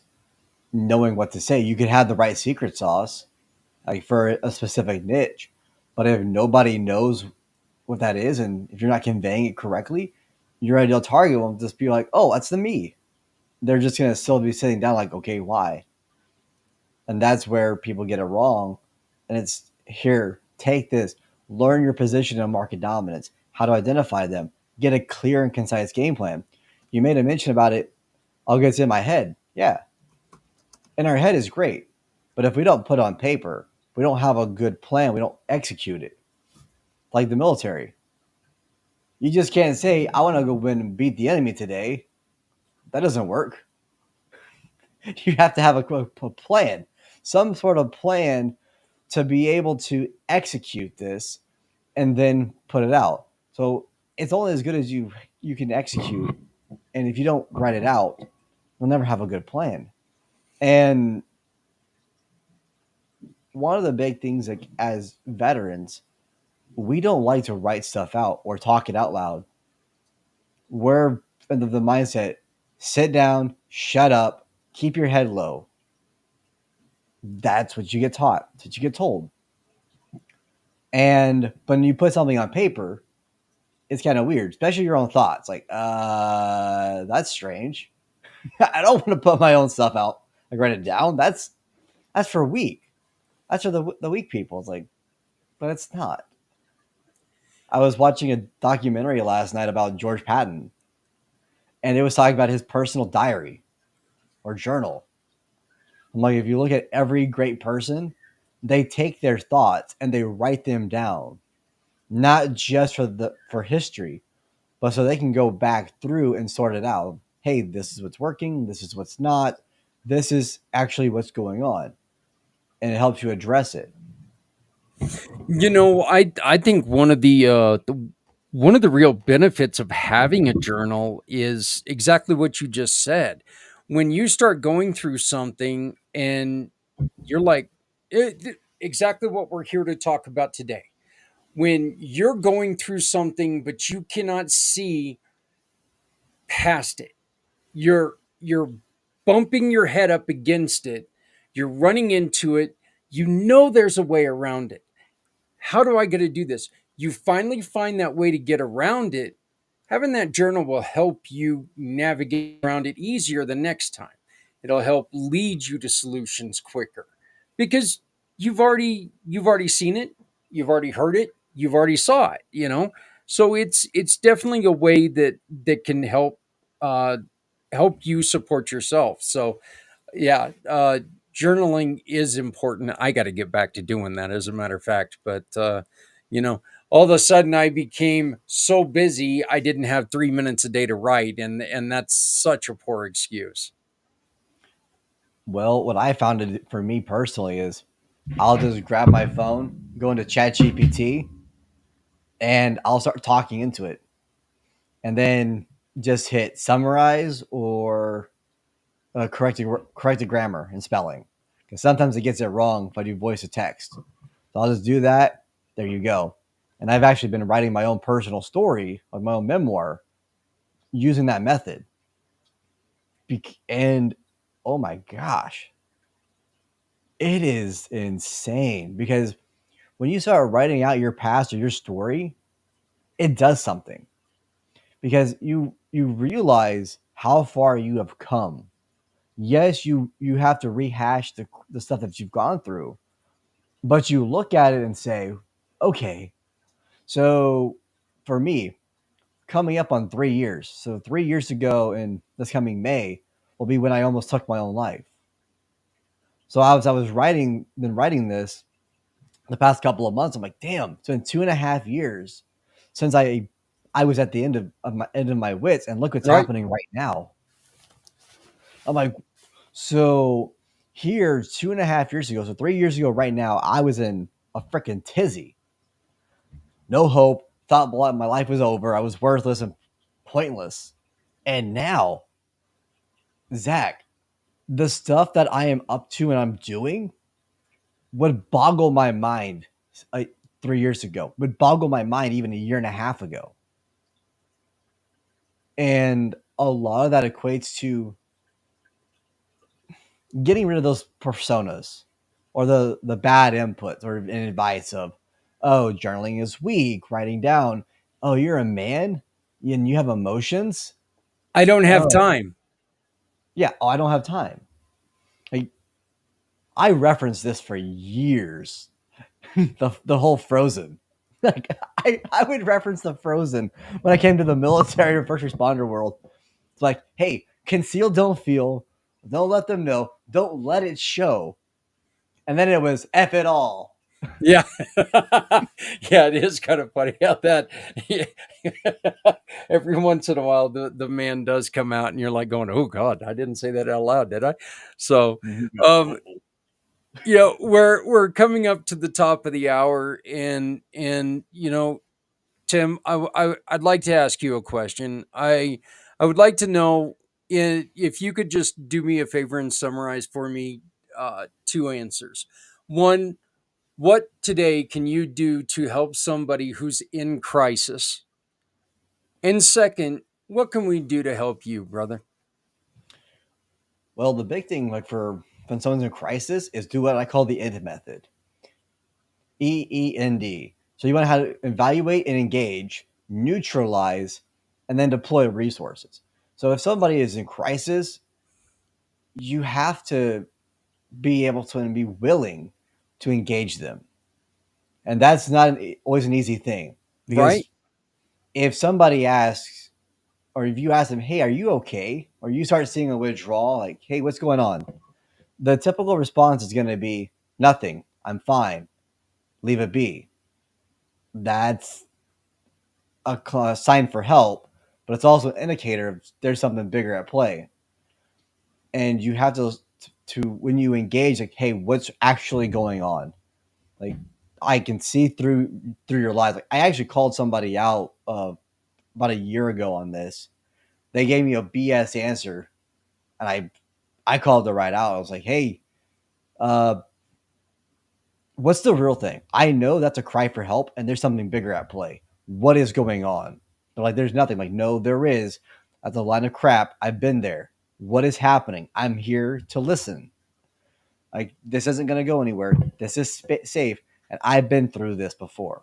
knowing what to say. You could have the right secret sauce, like for a specific niche, but if nobody knows what that is, and if you're not conveying it correctly, your ideal target will just be like, "Oh, that's the me." They're just gonna still be sitting down, like, "Okay, why?" And that's where people get it wrong. And it's here, take this, learn your position in market dominance, how to identify them, get a clear and concise game plan. You made a mention about it. I'll get in my head. Yeah, in our head is great, but if we don't put on paper, we don't have a good plan, we don't execute it. Like the military, you just can't say, I want to go win and beat the enemy today. That doesn't work. You have to have a plan, some sort of plan to be able to execute this and then put it out. So it's only as good as you can execute. And if you don't write it out, you'll never have a good plan. And one of the big things, like as veterans, we don't like to write stuff out or talk it out loud. We're in the mindset, sit down, shut up, keep your head low. That's what you get taught. That's what you get told. And when you put something on paper, it's kind of weird, especially your own thoughts. Like, that's strange. I don't want to put my own stuff out, like write it down. That's for weak. That's for the weak people. It's like, but it's not. I was watching a documentary last night about George Patton, and it was talking about his personal diary or journal. I'm like, if you look at every great person, they take their thoughts and they write them down, not just for history, but so they can go back through and sort it out. Hey, this is what's working. This is what's not. This is actually what's going on, and it helps you address it. I think one of the real benefits of having a journal is exactly what you just said. When you start going through something and you're like, exactly what we're here to talk about today. When you're going through something but you cannot see past it, you're bumping your head up against it, you're running into it, there's a way around it. How do I get to do this? You finally find that way to get around it. Having that journal will help you navigate around it easier the next time. It'll help lead you to solutions quicker, because you've already seen it, you've already heard it, you've already saw it. So it's definitely a way that can uh, help you support yourself. So yeah, journaling is important. I got to get back to doing that, as a matter of fact. But all of a sudden, I became so busy I didn't have 3 minutes a day to write, and that's such a poor excuse. Well, what I found it for me personally is I'll just grab my phone, go into ChatGPT, and I'll start talking into it, and then just hit summarize or corrected grammar and spelling, because sometimes it gets it wrong if I do voice to text. So I'll just do that. There you go. And I've actually been writing my own personal story of my own memoir using that method. And oh my gosh, it is insane, because when you start writing out your past or your story, it does something, because you realize how far you have come. Yes, you have to rehash the stuff that you've gone through, but you look at it and say, okay, so for me, coming up on 3 years. So 3 years ago in this coming May will be when I almost took my own life. So I was writing this the past couple of months. I'm like, damn, it's been 2.5 years since I was at the end of my wits, and look what's Right. happening right now. I'm like, so here 2.5 years ago, so 3 years ago right now, I was in a freaking tizzy. No hope, thought my life was over. I was worthless and pointless. And now, Zach, the stuff that I am up to and I'm doing would boggle my mind 3 years ago, would boggle my mind even a year and a half ago. And a lot of that equates to getting rid of those personas or the bad inputs or advice of, oh, journaling is weak, writing down, oh, you're a man and you have emotions. I don't have Oh. time. Yeah, oh, I don't have time. I referenced this for years. the whole Frozen. Like I would reference the Frozen when I came to the military or first responder world. It's like, hey, conceal, don't feel, don't let them know, don't let it show. And then it was F it all. Yeah. Yeah, it is kind of funny how that every once in a while the man does come out and you're like going, oh God, I didn't say that out loud, did I? So we're coming up to the top of the hour, and Tim, I'd like to ask you a question. I would like to know if you could just do me a favor and summarize for me two answers. One, what today can you do to help somebody who's in crisis? And second, what can we do to help you, brother? Well, the big thing, like for when someone's in crisis, is do what I call the END method. EEND. So you want to how to evaluate and engage, neutralize, and then deploy resources. So if somebody is in crisis, you have to be able to and be willing to engage them. And that's not always an easy thing, because Right. if somebody asks, or if you ask them, hey, are you okay? Or you start seeing a withdrawal, like, hey, what's going on? The typical response is going to be nothing. I'm fine. Leave it be. That's a sign for help, but it's also an indicator of there's something bigger at play. And you have to when you engage, like, hey, what's actually going on? Like, I can see through your lies. Like, I actually called somebody out about a year ago on this. They gave me a BS answer, and I called it right out. I was like, hey, what's the real thing? I know that's a cry for help, and there's something bigger at play. What is going on? They're like, there's nothing. Like, no, there is. That's a line of crap. I've been there. What is happening? I'm here to listen. Like, this isn't going to go anywhere. This is safe, and I've been through this before.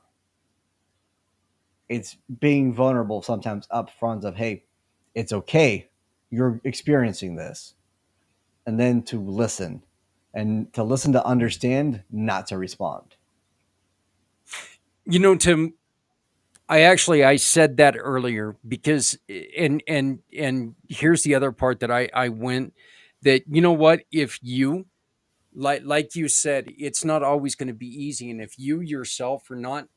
It's being vulnerable sometimes up front of, hey, it's okay. You're experiencing this. And then to listen. And to listen to understand, not to respond. Tim, I said that earlier because and here's the other part that I went, that what, if you like you said, it's not always going to be easy, and if you yourself are not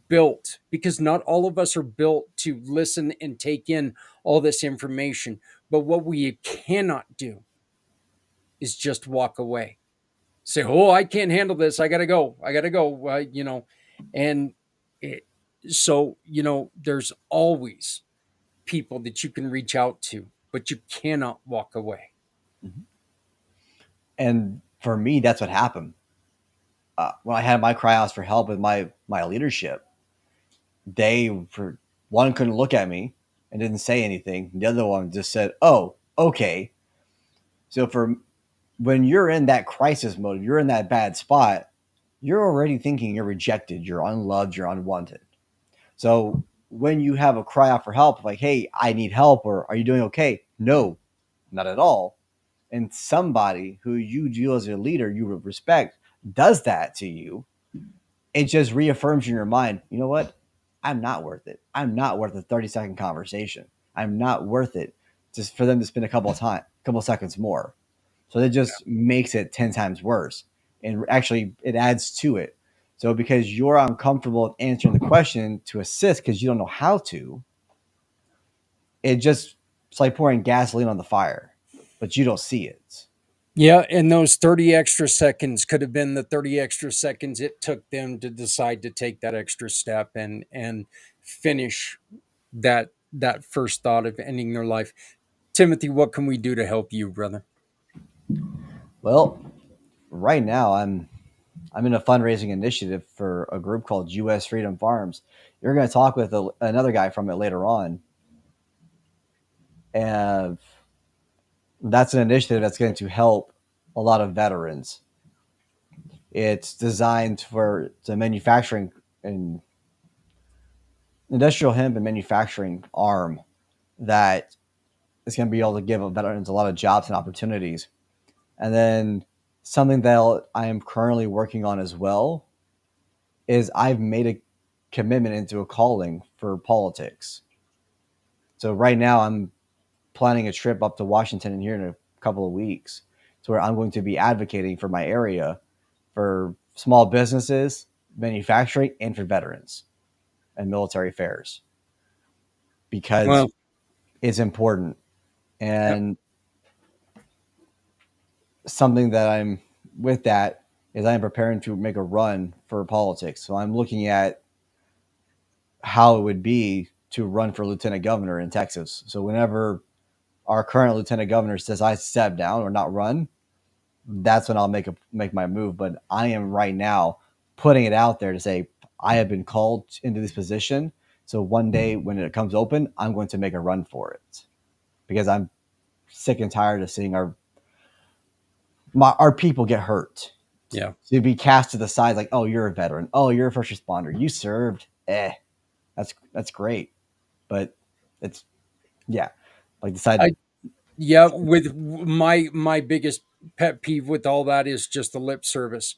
built, because not all of us are built to listen and take in all this information, but what we cannot do is just walk away, say, oh, I can't handle this, I gotta go, and it, so there's always people that you can reach out to, but you cannot walk away. And for me, that's what happened. When I had my cry outs for help with my leadership, they, for one, couldn't look at me and didn't say anything. The other one just said, oh, okay. So for when you're in that crisis mode, you're in that bad spot, you're already thinking you're rejected, you're unloved, you're unwanted. So when you have a cry out for help, like, hey, I need help, or are you doing okay? No, not at all. And somebody who you view as a leader, you respect, does that to you, it just reaffirms in your mind, you know what? I'm not worth it. I'm not worth a 30-second conversation. I'm not worth it just for them to spend a couple seconds more. So it just makes it 10 times worse. And actually, it adds to it. So because you're uncomfortable answering the question to assist because you don't know how to, it's like pouring gasoline on the fire, but you don't see it. Yeah, and those 30 extra seconds could have been the 30 extra seconds it took them to decide to take that extra step and finish that first thought of ending their life. Timothy, what can we do to help you, brother? Well, right now I'm in a fundraising initiative for a group called U.S. Freedom Farms. You're going to talk with another guy from it later on, and that's an initiative that's going to help a lot of veterans. It's designed for the manufacturing and industrial hemp and manufacturing arm that is going to be able to give veterans a lot of jobs and opportunities. And then something that I am currently working on as well is I've made a commitment into a calling for politics. So right now I'm planning a trip up to Washington here in a couple of weeks to where I'm going to be advocating for my area for small businesses, manufacturing, and for veterans and military affairs because Well, it's important. And something that I'm with that is I'm preparing to make a run for politics. So I'm looking at how it would be to run for lieutenant governor in Texas. So whenever our current lieutenant governor says I step down or not run, that's when I'll make my move. But I am right now putting it out there to say I have been called into this position. So one day when it comes open, I'm going to make a run for it because I'm sick and tired of seeing our people get hurt. yeah. To be cast to the side like, oh, you're a veteran. Oh, you're a first responder. You served. That's great. But it's like decide. Yeah, with my biggest pet peeve with all that is just the lip service.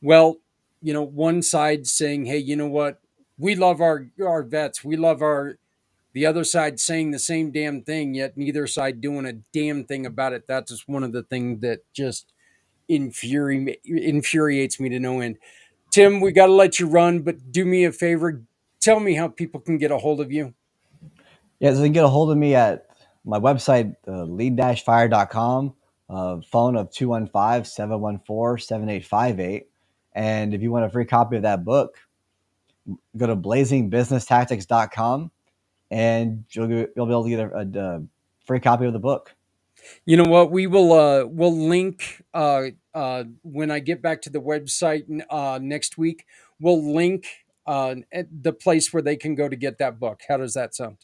Well, one side saying, "Hey, you know what? We love our vets. We love our." The other side saying the same damn thing, yet neither side doing a damn thing about it. That's just one of the things that just infuriates me to no end. Tim, we got to let you run, but do me a favor. Tell me how people can get a hold of you. Yeah, so you can get a hold of me at my website, lead-fire.com, phone of 215-714-7858. And if you want a free copy of that book, go to blazingbusinesstactics.com and you'll be able to get a free copy of the book. You know what? We'll link when I get back to the website next week. We'll link at the place where they can go to get that book. How does that sound?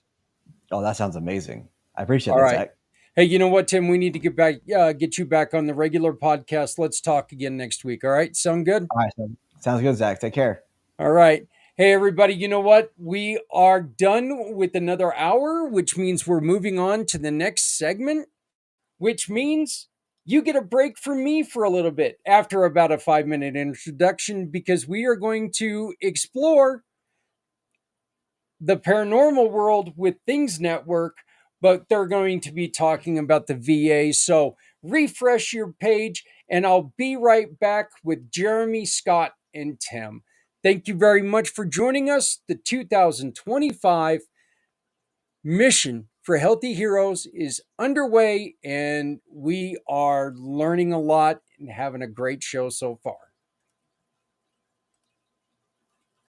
Oh, that sounds amazing. I appreciate All that, right. Zach. Hey, you know what, Tim? We need to get you back on the regular podcast. Let's talk again next week. All right. Sound good? All right. Sounds good, Zach. Take care. All right. Hey, everybody, you know what? We are done with another hour, which means we're moving on to the next segment, which means you get a break from me for a little bit after about a 5-minute introduction because we are going to explore the paranormal world with Things Network, but they're going to be talking about the VA. So refresh your page, and I'll be right back with Jeremy, Scott, and Tim. Thank you very much for joining us. The 2025 mission for Healthy Heroes is underway, and we are learning a lot and having a great show so far.